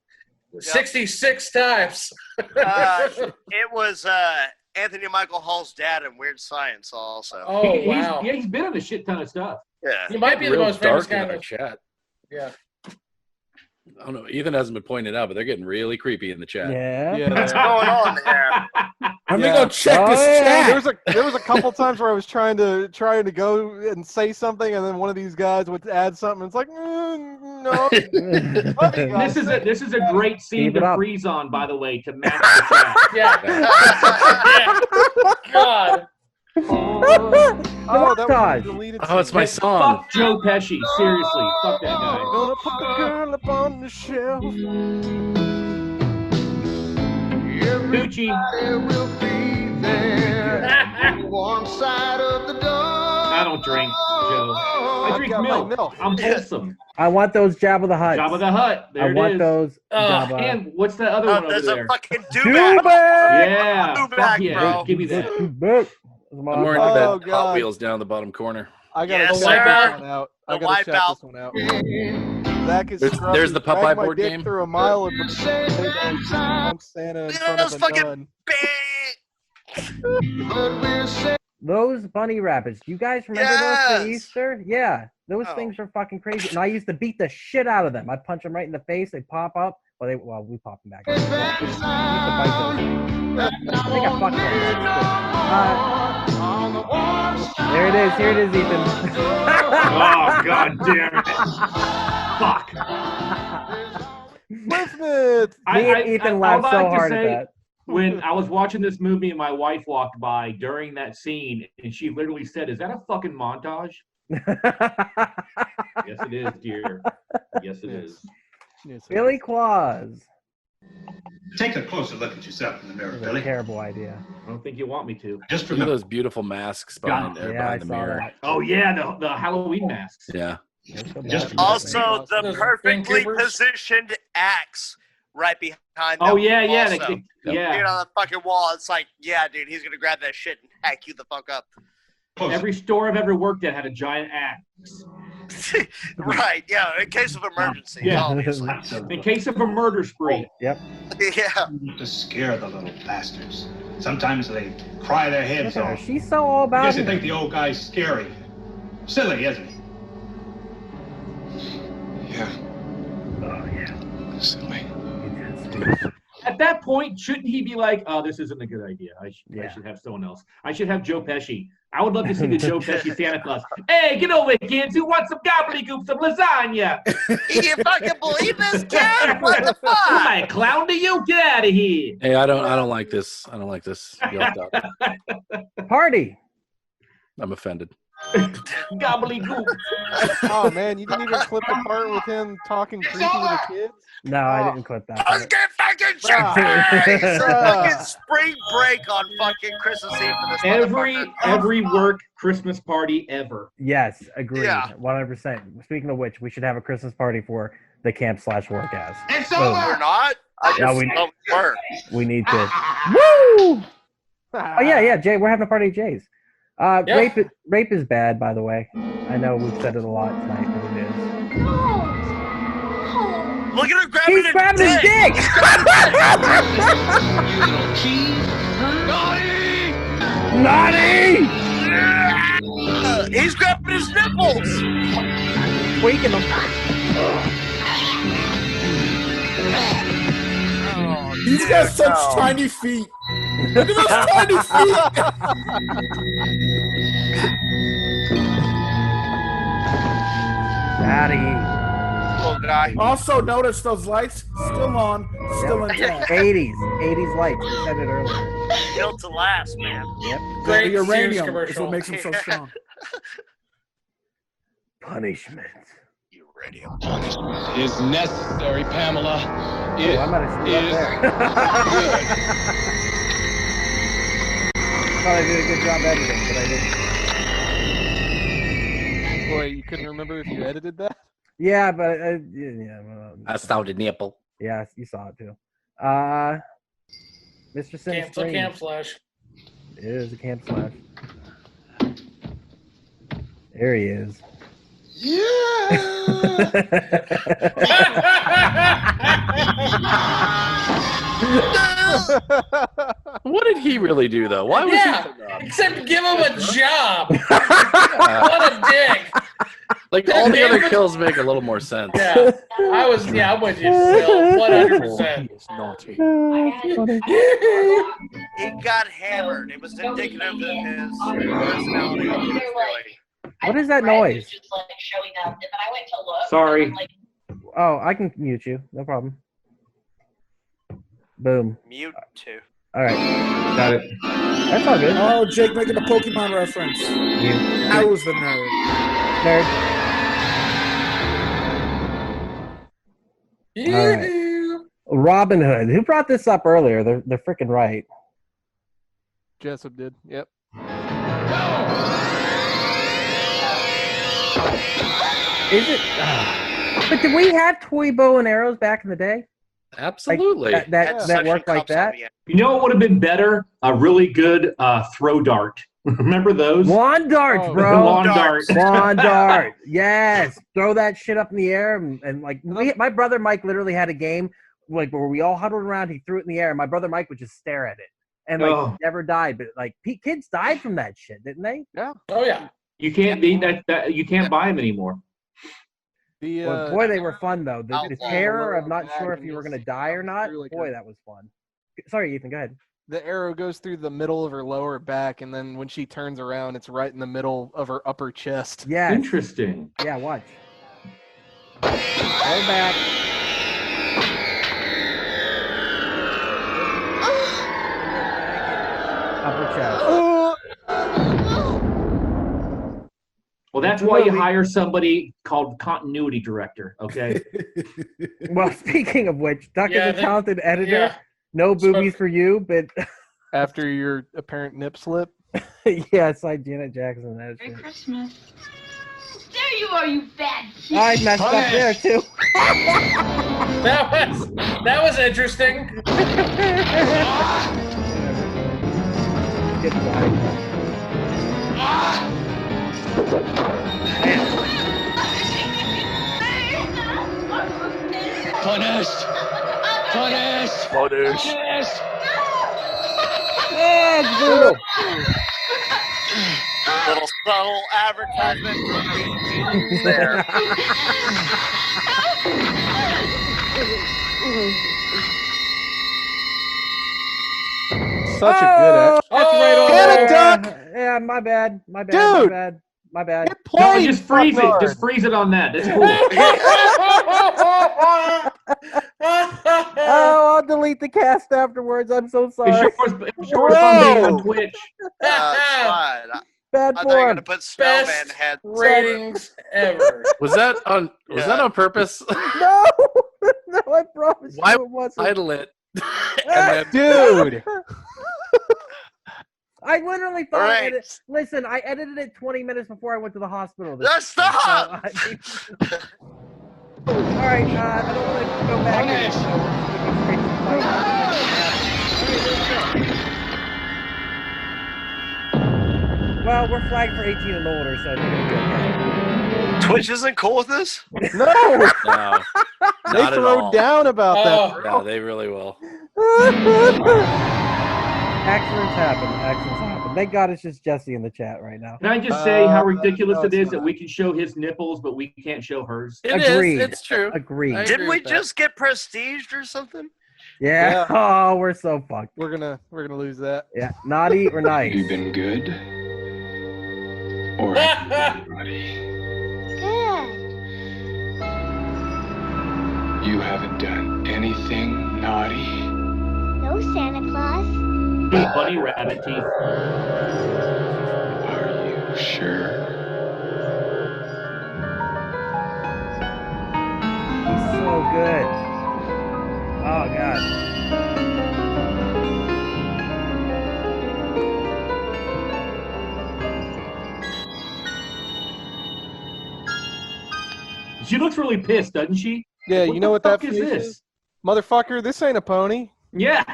66 times. It was Anthony Michael Hall's dad in Weird Science also. Oh, wow. He's been in a shit ton of stuff. Yeah. He might be the Real most famous dark guy in in our the chat. Yeah. I don't know. Ethan hasn't been pointed out, but they're getting really creepy in the chat. Yeah. What's going on there? Let me go check this chat. There was a couple times where I was trying to go and say something, and then one of these guys would add something. It's like, no. This is a great scene Keep it to up. freeze on, by the way, to match the chat. Yeah. God. Oh, that was Montage. deleted. Oh, it's my song. Fuck Joe Pesci. Seriously. Fuck that guy. Gonna put the girl up on the shelf. Gucci. will be there. One side of the door. I don't drink, Joe. I drink got my milk. milk. I'm wholesome. I want those Jabba the Hutt. Jabba the Hutt. There I it want is. those Jabba. And what's that other one over There's there? a fucking dooback. Yeah. Dooback, Fuck yeah. bro. Give me that. I'm more into that Hot Wheels down the bottom corner. I gotta Yes, check sir. this one out. I The gotta check Wipeout. this one out. Zach is There's the dragging Popeye my board dick game. through a mile of drunk Santa in front Those of a fucking nun. Those bunny rabbits. Do you guys remember those Yes. for Easter? Yeah. Those things are fucking crazy. And I used to beat the shit out of them. I'd punch them right in the face. They pop up. Well, we pop them back. I used to bite those things. I think I fucked one. There it is. Here it is, Ethan. Oh, god damn it. Fuck. Will Smith! Me and Ethan laughed so hard at that. When I was watching this movie and my wife walked by during that scene, and she literally said, "Is that a fucking montage?" Yes, it is, dear. Yes, it is. Billy Claus. Take a closer look at yourself in the mirror, Billy. Terrible idea. I don't think you want me to. Just Look at those beautiful masks behind, Yeah, behind I the saw mirror. that. Oh yeah, the Halloween masks. Yeah. Also, the Those perfectly Vancouver's? positioned axe right behind them. Oh yeah, yeah, also. yeah. Dude, on the fucking wall, it's like, yeah, dude, he's gonna grab that shit and hack you the fuck up. Every store I've ever worked at had a giant axe. Right, yeah, in case of emergency, Yeah. obviously. In case of a murder spree. Yep. Yeah. To scare the little bastards. Sometimes they cry their heads Look at her. off. She's so all I about guess you it. think the old guy's scary. Silly, isn't he? Yeah. Oh, yeah. Silly. At that point, shouldn't he be like, "Oh, this isn't a good idea. I Yeah. should have someone else. I should have Joe Pesci. I would love to see the Joe Pesci Santa Claus. Hey, get over here, kids. Who wants some gobbledygook, some lasagna? You fucking believe this, kid? What the Am fuck? I a clown to you? Get out of here. Hey, I don't like this. I don't like this. Yelped out. Party. I'm offended. Gobbledygook. Oh man, you didn't even clip the part with him talking creepy to the kids? No, I didn't clip that. Let's get fucking shit. It's a fucking spring break on fucking Christmas Eve for this motherfucker. Every work Christmas party ever. Yes, agreed. Yeah. 100%. Speaking of which, we should have a Christmas party for the Camp/Horrorcast. It's Boom. We're not? I Yeah, just we- were. We need to. Woo! Oh yeah, Jay. We're having a party at Jay's. Yeah. Rape is bad, by the way. I know we've said it a lot tonight, but it is. Look at her grabbing He's grabbing his dick. Naughty! He's grabbing his nipples. Tweaking them. He's got such tiny feet. Look at those tiny feet. Daddy. Little guy. Also, notice those lights still on, still intact. 80s lights. We said it earlier. Built to last, man. Yep. Great The Sears uranium is commercial. what makes them so strong. Punishment. Uranium. Is necessary, Pamela. Oh, I might have screwed up there. Thought I did a good job editing, but I didn't. Boy, you couldn't remember if you edited that? Yeah, but I saw the nipple. yeah, you saw it too. Mr. Sims Cancel Springs. Camp Slash. It is a Camp Slash. There he is. What did he really do, though? Why was Yeah, he? except give him a job. What a dick. Like all the other kills make a little more sense. Yeah, I'm with you, Phil. 100%. Naughty. He got hammered. It was indicative of his personality. Really. What is that noise? Sorry. Oh, I can mute you. No problem. Boom. Mute too. All right. Got it. That's all good. Oh, Jake making a Pokemon reference. I was the nerd. Nerd. All right. Robin Hood. Who brought this up earlier? They're freaking right. Jessup did. Yep. Is it? But did we have toy bow and arrows back in the day? Absolutely. Like, that worked like that? You know what would have been better? A really good throw dart. Remember those? Wand darts, bro. Wand darts. Wand dart. Yes. Throw that shit up in the air. And like, my brother Mike literally had a game like where we all huddled around. He threw it in the air. And my brother Mike would just stare at it. And like, never died. But like, kids died from that shit, didn't they? Yeah. Oh, yeah. You can't beat that. You can't buy them anymore. Well, boy, they were fun though. The terror of not sure if you were gonna die or not. Boy, that was fun. Sorry, Ethan. Go ahead. The arrow goes through the middle of her lower back, and then when she turns around, it's right in the middle of her upper chest. Yeah. Interesting. Yeah. Watch. Go back. Upper chest. Well, that's why you hire somebody called continuity director, okay? Well, speaking of which, Duck is a talented editor. Yeah. No boobies for you, but after your apparent nip slip. Yeah, it's like Janet Jackson. Merry Christmas. There you are, you bad kid. I messed up there too. That was interesting. Get Punished! Punished! Punished! Little subtle advertisement from BG there. Such a good act. That's right over Get there. it, Duck! Yeah, my bad. Dude! My bad. No, just freeze it. Just freeze it on that. That's cool. Oh, I'll delete the cast afterwards. I'm so sorry. It's yours on Twitch. Fine. Bad I thought you were form. gonna put snowman Best heads. ratings ever. Was that on purpose? No, no, I promise Why you it wasn't. title it? Dude. I literally thought. Right. Listen, I edited it 20 minutes before I went to the hospital. Stop! All right, I don't want to go back. Well, we're flagged for 18 and older, so I think it'll be okay. Twitch isn't cool with this? No! No. They Not at throw all. down about that. No, they really will. Accidents happen. Thank God it's just Jesse in the chat right now. Can I just say how ridiculous it is that we can show his nipples, but we can't show hers? Agreed. It's true. Agreed. Didn't we just get prestiged or something? Yeah. Oh, we're so fucked. We're gonna lose that. Yeah. Naughty or nice? You've been good, or have you been naughty? Good. You haven't done anything naughty. No, Santa Claus. Bunny rabbit teeth. Are you sure? He's so good. Oh God. She looks really pissed, doesn't she? Yeah, you know what that is face this? Motherfucker, this ain't a pony. Yeah.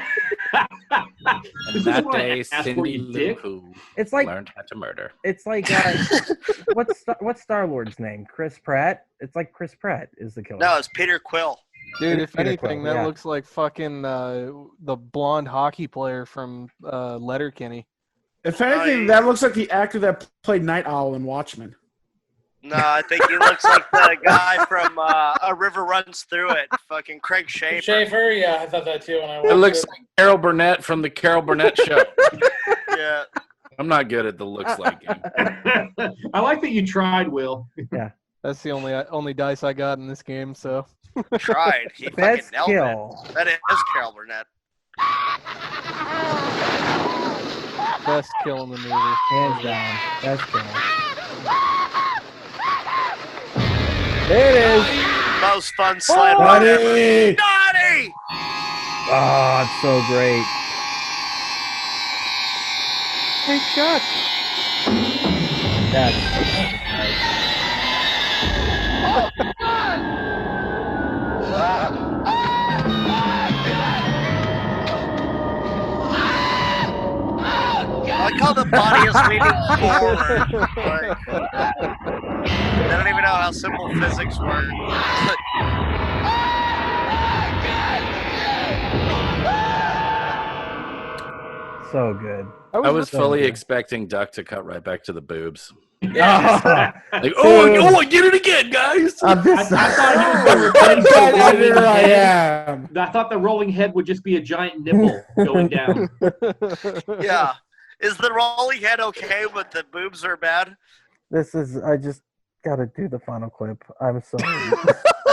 And that day, Cindy Lou Who It's like learned how to murder. It's like what's Star-Lord's name? Chris Pratt. It's like Chris Pratt is the killer. No, it's Peter Quill. Dude, if Peter anything, Quill, that yeah. looks like fucking the blonde hockey player from Letterkenny. If anything, that looks like the actor that played Night Owl in Watchmen. No, I think he looks like the guy from A River Runs Through It. Fucking Craig Schaefer. Schaefer, yeah, I thought that too when I watched It looks like Carol Burnett from the Carol Burnett Show. Yeah. I'm not good at the looks like game. I like that you tried, Will. Yeah. That's the only dice I got in this game, so. Tried. He fucking Best nailed kill. it. That is Carol Burnett. Best kill in the movie. Hands down. Best kill. There it is. Most fun sled ride ever. Naughty! Oh, it's so great. Take shot. That's I like how the body is leaning forward. Like, they don't even know how simple physics work. so good. I was so fully good. expecting Duck to cut right back to the boobs. Yeah. Like, oh, I get it again, guys. I thought he was going to replace the rolling Here I head. am. I thought the rolling head would just be a giant nipple going down. Yeah. Is the rolling head okay, but the boobs are bad? I just gotta do the final clip. I'm sorry.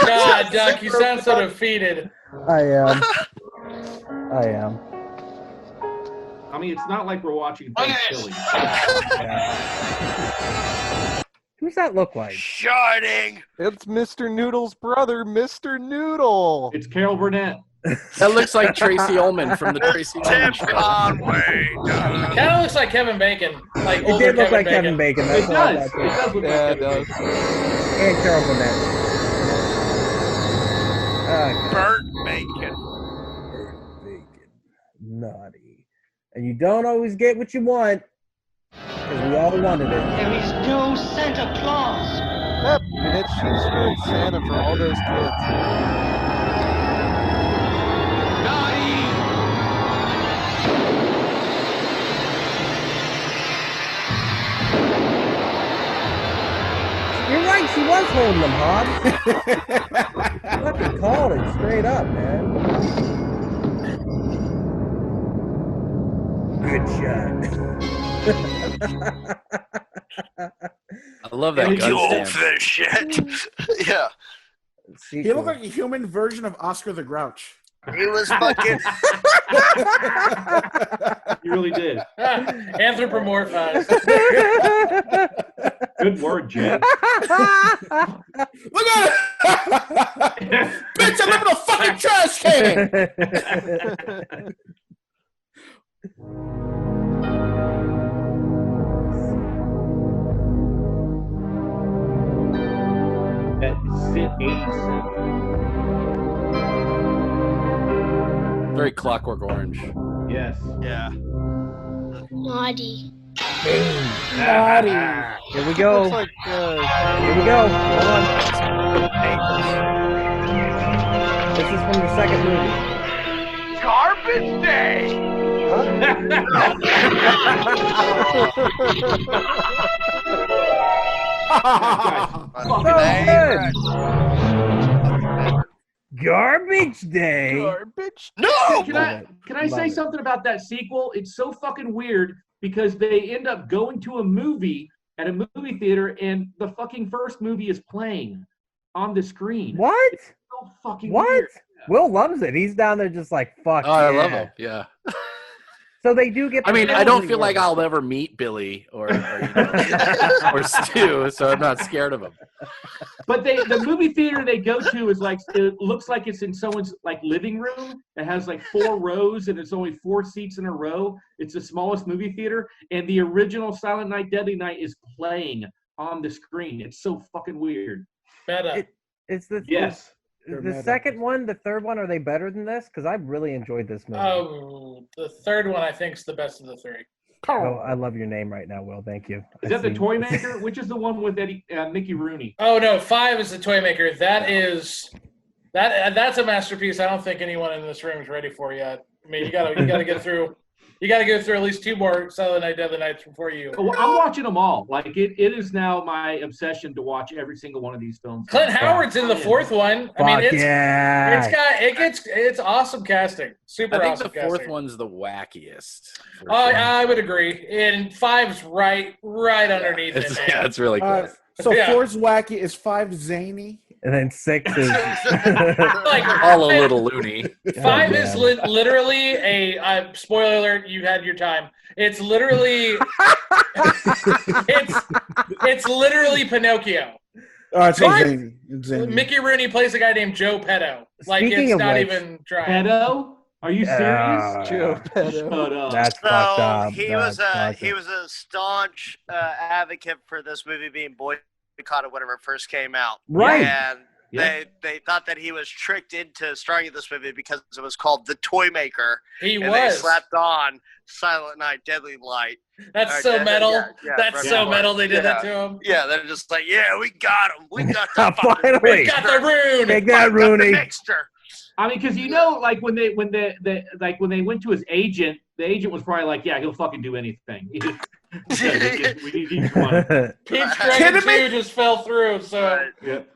God, Duck, you sound so defeated. I am. I mean, it's not like we're watching Thanksgiving. Who's that look like? Shining. It's Mr. Noodle's brother, Mr. Noodle. It's Carol Burnett. That looks like Tracy Ullman from the Tracy Ullman show. Conway. Kind of looks like Kevin Bacon. Like It did look like Kevin Bacon. That's It all I does. It thought, does look Yeah, like it does. And Carol Burnett. Burt Bacon. Naughty. And you don't always get what you want. Because we all wanted it. There is no Santa Claus. Yep, and it's she's spirit Santa for all those kids. You're right, she was holding them, Hobbs. Fucking called it straight up, man. Good shot. I love that gun stand. Fish shit. Yeah. He looked like a human version of Oscar the Grouch. He was fucking. You really did. Anthropomorphized. Good word, Jen. Look at it! Bitch, I live in a fucking trash can! At Sit 87. Very Clockwork Orange. Yes. Yeah. Naughty. Naughty. Here we go. Looks like, Here we go. Hold on. This is from the second movie. Garbage day. So good. Garbage day. Garbage. No. Can I say something about that sequel? It's so fucking weird because they end up going to a movie at a movie theater and the fucking first movie is playing on the screen. What? It's so fucking What? weird. Will loves it. He's down there just like, fuck. Oh, I yeah. love him. Yeah. So they do get. I mean, I don't feel like I'll. I'll ever meet Billy or or Stu, so I'm not scared of him. But the movie theater they go to is like, it looks like it's in someone's like living room. It has like 4 rows and it's only 4 seats in a row. It's the smallest movie theater, and the original Silent Night, Deadly Night is playing on the screen. It's so fucking weird. Meta. It's the Yes. The second one, the third one, are they better than this? Because I really enjoyed this movie. Oh, the third one I think is the best of the 3. Oh, I love your name right now, Will. Thank you. Is that the Toy Maker? Which is the one with Mickey Rooney? Oh no, 5 is the Toy Maker. That's a masterpiece. I don't think anyone in this room is ready for yet. I mean, you gotta get through. You got to go through at least 2 more Silent Night, Deadly Nights before you. Oh, I'm watching them all. Like it is now my obsession to watch every single one of these films. Clint Howard's in the 4th one. I mean, it's awesome casting. Super I think awesome the 4th casting. one's the wackiest. I would agree. And 5's right underneath it. Yeah, it's really cool. So Yeah. 4's wacky, is 5 zany? And then 6 is all a little loony. 5 is literally a spoiler alert. You had your time. It's literally it's literally Pinocchio. It's What? zany. It's zany. Mickey Rooney plays a guy named Joe Petto. Like Speaking it's of not which, even trying. Pedo? Are you serious? Joe Petto. Shut up. That's fucked up. he That's was a fucked he up. was a staunch advocate for this movie being boycotted whenever it first came out. Right. And they thought that he was tricked into starring in this movie because it was called The Toy Maker. He and was. they slapped on Silent Night, Deadly Light. That's so metal. That's right so before. metal. They did that to him. Yeah, they're just like, yeah, we got him. We got the Finally. We got the rune. Take that, we got the Rooney. mixture. I mean, because like when they went to his agent, the agent was probably like, "Yeah, he'll fucking do anything." We need you to Pete's Dragon 2 just fell through, so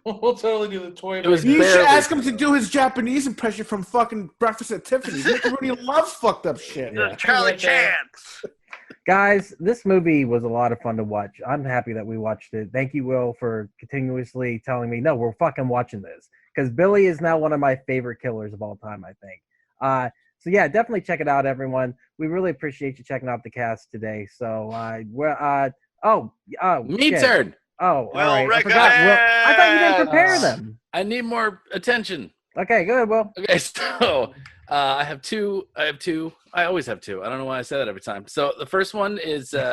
we'll totally do the toy. You should ask him to do his Japanese impression from fucking Breakfast at Tiffany's. Nick Rooney loves fucked up shit. Charlie Chan. Guys, this movie was a lot of fun to watch. I'm happy that we watched it. Thank you, Will, for continuously telling me, no, we're fucking watching this. Because Billy is now one of my favorite killers of all time, I think. So, yeah, definitely check it out, everyone. We really appreciate you checking out the cast today. So, Me turn. Oh, all right. I forgot. Will, I thought you didn't prepare them. I need more attention. Okay, good, Will. Okay, so I have two. I always have two. I don't know why I say that every time. So the first one is here.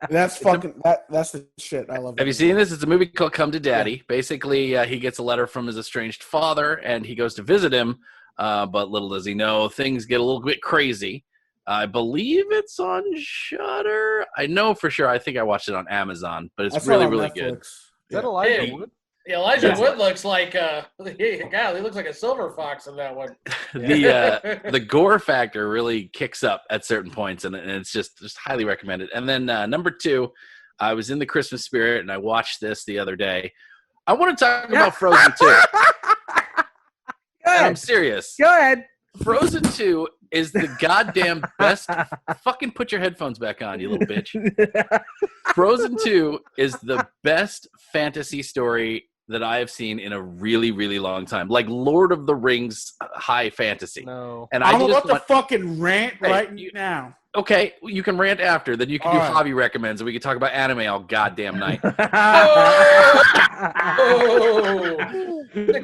That's that's the shit. I love it. Have you seen this? It's a movie called Come to Daddy. Basically, he gets a letter from his estranged father, and he goes to visit him. But little does he know, things get a little bit crazy. I believe it's on Shudder. I know for sure. I think I watched it on Amazon, but it's really, really good. Is that Elijah Wood? Yeah, Elijah Wood looks like God, he looks like a silver fox in that one. The gore factor really kicks up at certain points, and it's just highly recommended. And then number two, I was in the Christmas spirit, and I watched this the other day. I want to talk about Frozen 2. I'm serious. Go ahead. Frozen 2 is the goddamn best. Fucking put your headphones back on, you little bitch. Frozen 2 is the best fantasy story that I have seen in a really, really long time. Like Lord of the Rings high fantasy. No. And I'm about to fucking rant now. Okay, you can rant after. Then you can do hobby recommends, and we can talk about anime all goddamn night.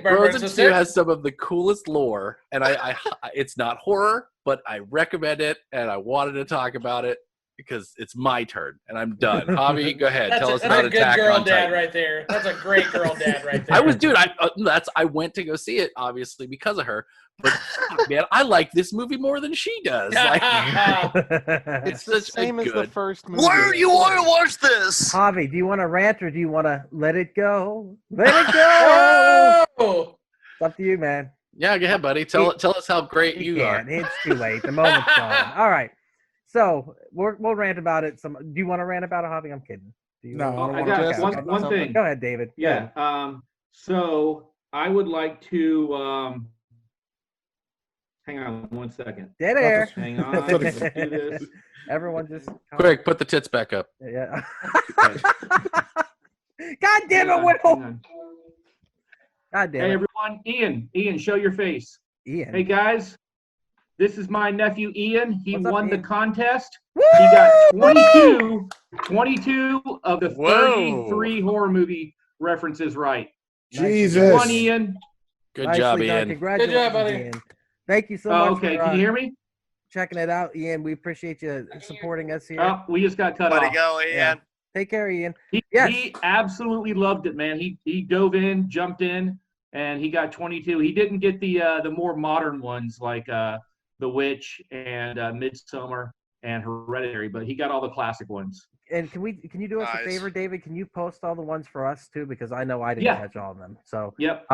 Frozen 2 has some of the coolest lore, and I it's not horror, but I recommend it, and I wanted to talk about it because it's my turn, and I'm done. Hobby, go ahead. Tell us about Attack on Titan. That's a good girl dad right there. That's a great girl dad right there. I went to go see it, obviously, because of her. But man, I like this movie more than she does. Like, it's the same as the first movie. Why do you want to watch this? Javi, do you want to rant or do you want to let it go? Let it go! It's up to you, man. Yeah, go ahead, buddy. Tell us how great you are. It's too late. The moment's gone. All right. So we'll rant about it. Do you want to rant about it, Javi? I'm kidding. I got one thing. Go ahead, David. Yeah. So I would like to hang on one second. Dead air. Hang on. Let's do this. Everyone just quick, put the tits back up. Yeah. God damn it, Will. God damn it. Hey everyone, Ian, show your face. Ian. Hey guys, this is my nephew Ian. He won the contest. Woo! He got 22 of the 33 horror movie references right. Jesus. You won, Ian. Good job, Ian. Congratulations, Good job, buddy. Ian. Thank you so much. Okay, for, can you hear me? Checking it out, Ian. We appreciate you supporting us here. We just got cut Way off. to go, Ian. Yeah. Take care, Ian. He absolutely loved it, man. He dove in, jumped in, and he got 22. He didn't get the more modern ones like The Witch and Midsummer and Hereditary, but he got all the classic ones. And can you do us a favor, David? Can you post all the ones for us too? Because I know I didn't catch all of them. So yep,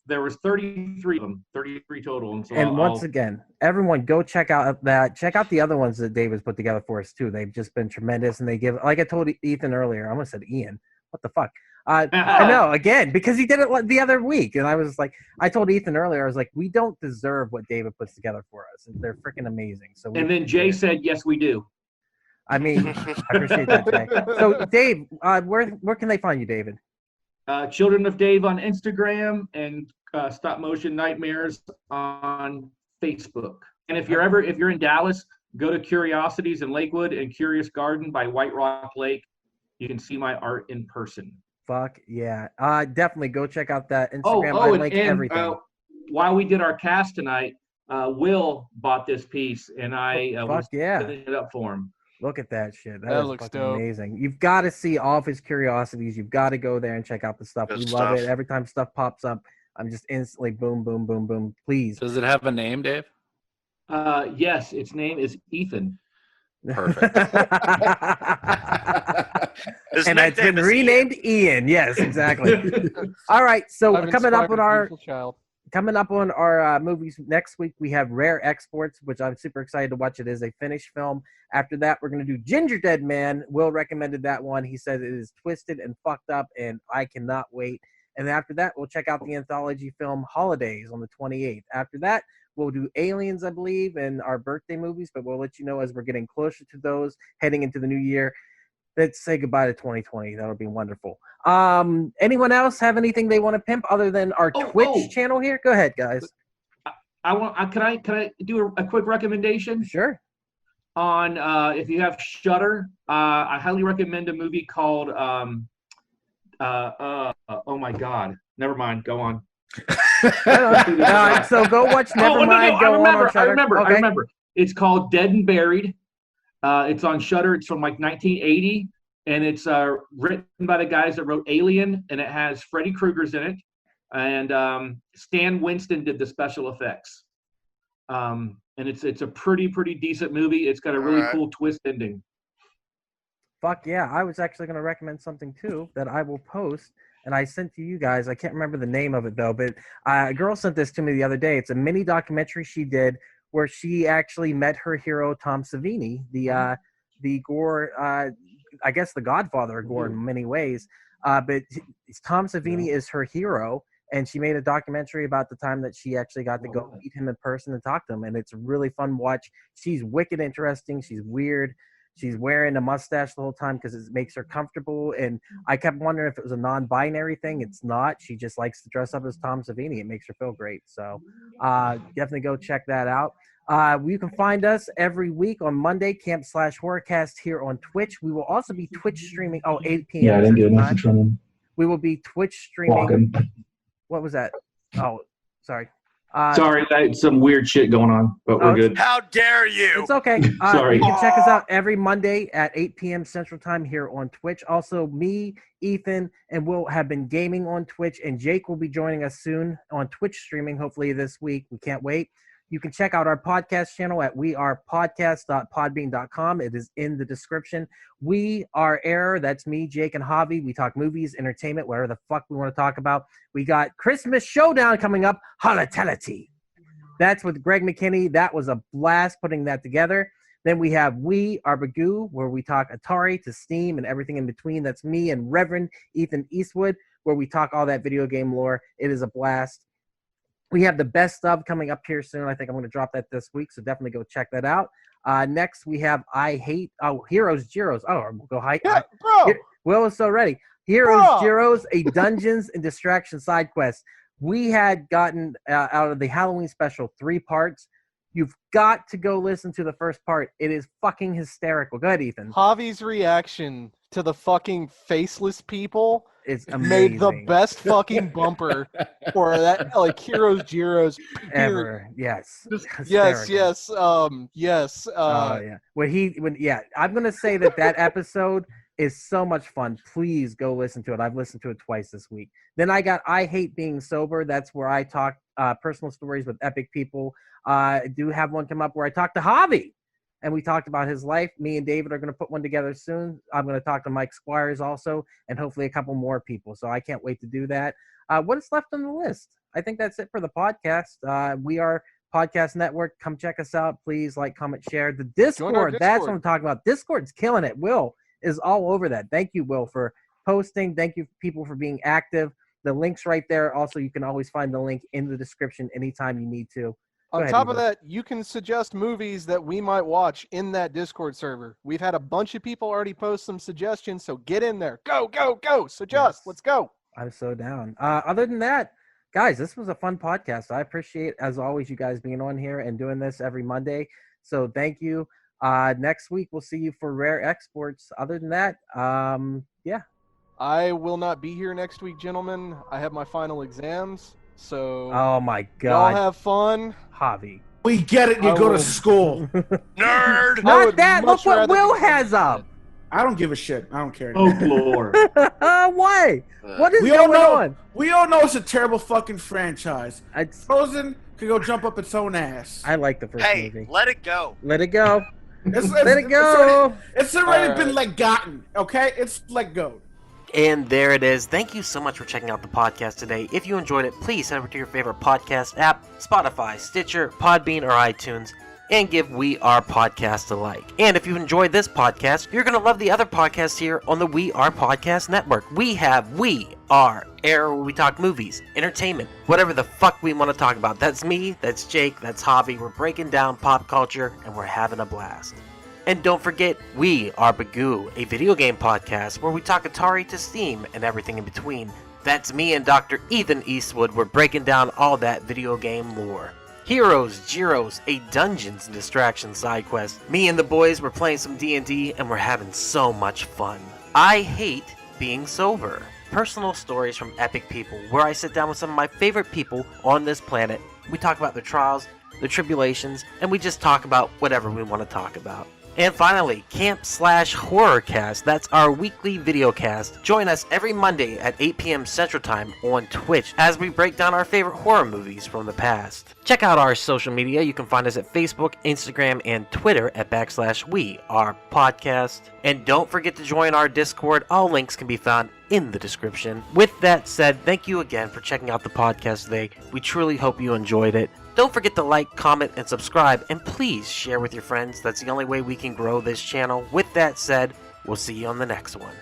there was 33 of them, 33 total. And, so once again, everyone go check out the other ones that David's put together for us too. They've just been tremendous, and they give, like I told Ethan earlier. I almost said Ian. What the fuck? I know, again, because he did it the other week, and I was like, I told Ethan earlier, I was like, we don't deserve what David puts together for us. They're freaking amazing. So and then Jay said, yes, we do. I mean, I appreciate that, Jay. So, Dave, where can they find you, David? Children of Dave on Instagram and Stop Motion Nightmares on Facebook. And if you're in Dallas, go to Curiosities in Lakewood and Curious Garden by White Rock Lake. You can see my art in person. Fuck yeah! Definitely go check out that Instagram. I link everything. while we did our cast tonight, Will bought this piece, and I was setting it up for him. Look at that shit. That is looks fucking dope. amazing. You've got to see all of his curiosities. You've got to go there and check out the stuff. Good We love stuff. it. Every time stuff pops up, I'm just instantly boom, boom, boom, boom. Please. Does it have a name, Dave? Yes, its name is Ethan. Perfect. And it's been renamed Ian. Yes, exactly. All right. So I've coming up inspired on a our beautiful child. movies next week, we have Rare Exports, which I'm super excited to watch. It is a finished film. After that, we're going to do Ginger Dead Man. Will recommended that one. He said it is twisted and fucked up, and I cannot wait. And after that, we'll check out the anthology film Holidays on the 28th. After that, we'll do Aliens, I believe, and our birthday movies, but we'll let you know as we're getting closer to those, heading into the new year. Let's say goodbye to 2020. That'll be wonderful. Anyone else have anything they want to pimp other than our Twitch channel here? Go ahead, guys. Can I do a quick recommendation? Sure. On if you have Shudder, I highly recommend a movie called oh my God, never mind. Go on. So go watch Nevermind. I remember. It's called Dead and Buried. It's on Shudder. It's from like 1980, and it's written by the guys that wrote Alien, and it has Freddy Krueger's in it, and Stan Winston did the special effects. And it's a pretty decent movie. It's got a really cool twist ending. Fuck yeah. I was actually going to recommend something too that I will post, and I sent to you guys. I can't remember the name of it though, but a girl sent this to me the other day. It's a mini documentary she did where she actually met her hero Tom Savini, the gore, I guess the godfather of gore in many ways. But Tom Savini is her hero, and she made a documentary about the time that she actually got to go meet him in person and talk to him, and it's a really fun watch. She's wicked interesting. She's weird. She's wearing a mustache the whole time because it makes her comfortable. And I kept wondering if it was a non-binary thing. It's not. She just likes to dress up as Tom Savini. It makes her feel great. So definitely go check that out. You can find us every week on Monday, Camp/Horrorcast here on Twitch. We will also be Twitch streaming. 8 p.m. Yeah, I didn't get a message from him. We will be Twitch streaming. Walking. What was that? Oh, sorry. Sorry, some weird shit going on, but we're good. How dare you? It's okay. Sorry. You can check us out every Monday at 8 p.m. Central Time here on Twitch. Also, me, Ethan, and Will have been gaming on Twitch, and Jake will be joining us soon on Twitch streaming, hopefully this week. We can't wait. You can check out our podcast channel at wearepodcast.podbean.com. It is in the description. We are Error. That's me, Jake, and Javi. We talk movies, entertainment, whatever the fuck we want to talk about. We got Christmas Showdown coming up, Holitality. That's with Greg McKinney. That was a blast putting that together. Then we have Are Bagu, where we talk Atari to Steam and everything in between. That's me and Reverend Ethan Eastwood, where we talk all that video game lore. It is a blast. We have the best of coming up here soon. I think I'm going to drop that this week, so definitely go check that out. Next, we have Heroes Gyros. Oh, we'll go high. Yeah, bro. Will is so ready. Heroes Gyros, a Dungeons and Distraction side quest. We had gotten out of the Halloween special 3 parts. You've got to go listen to the first part. It is fucking hysterical. Go ahead, Ethan. Javi's reaction to the fucking faceless people is amazing. Made the best fucking bumper for that, like Heroes Gyros ever. Yes. Yes. Yes. Yes. Yeah. I'm gonna say that episode is so much fun. Please go listen to it. I've listened to it twice this week. Then I got I Hate Being Sober. That's where I talk personal stories with epic people. I do have one come up where I talk to Javi, and we talked about his life. Me and David are going to put one together soon. I'm going to talk to Mike Squires also, and hopefully a couple more people. So I can't wait to do that. What is left on the list? I think that's it for the podcast. We are Podcast Network. Come check us out. Please like, comment, share. The Discord. That's what I'm talking about. Discord's killing it. Will is all over that. Thank you, Will, for posting. Thank you, people, for being active. The link's right there. Also, you can always find the link in the description anytime you need to. On top of that, you can suggest movies that we might watch in that Discord server. We've had a bunch of people already post some suggestions, so get in there. Go, go, go. Suggest. Yes. Let's go. I'm so down. Other than that, guys, this was a fun podcast. I appreciate, as always, you guys being on here and doing this every Monday. So thank you. Next week, we'll see you for Rare Exports. Other than that, yeah. I will not be here next week, gentlemen. I have my final exams. So Oh my y'all god. have fun. Javi. We get it. You I go to will- school. Nerd. I Not would that. much Look what rather Will be- has up. I don't give a shit. I don't care. Folklore. Why? What is We all going know. on? We all know it's a terrible fucking franchise. It's, Frozen could go jump up its own ass. I like the first Hey, movie. let it go. Let it go. It's, Let it go. It's already All been right. let gotten. Okay, it's let go. And there it is. Thank you so much for checking out the podcast today. If you enjoyed it, please head over to your favorite podcast app, Spotify, Stitcher, Podbean, or iTunes, and give We Are Podcast a like. And if you enjoyed this podcast, you're going to love the other podcasts here on the We Are Podcast Network. We have We Are, where we talk movies, entertainment, whatever the fuck we want to talk about. That's me, that's Jake, that's Javi. We're breaking down pop culture, and we're having a blast. And don't forget, We Are Bagu, a video game podcast where we talk Atari to Steam and everything in between. That's me and Dr. Ethan Eastwood. We're breaking down all that video game lore. Heroes, Gyros, a Dungeons and Distractions side quest. Me and the boys were playing some D&D and we're having so much fun. I hate being sober. Personal stories from epic people where I sit down with some of my favorite people on this planet. We talk about their trials, their tribulations, and we just talk about whatever we want to talk about. And finally, Camp/Horrorcast. That's our weekly video cast. Join us every Monday at 8 p.m. Central Time on Twitch as we break down our favorite horror movies from the past. Check out our social media. You can find us at Facebook, Instagram, and Twitter at /WeArePodcast. And don't forget to join our Discord. All links can be found in the description. With that said, thank you again for checking out the podcast today. We truly hope you enjoyed it. Don't forget to like, comment, and subscribe, and please share with your friends. That's the only way we can grow this channel. With that said, we'll see you on the next one.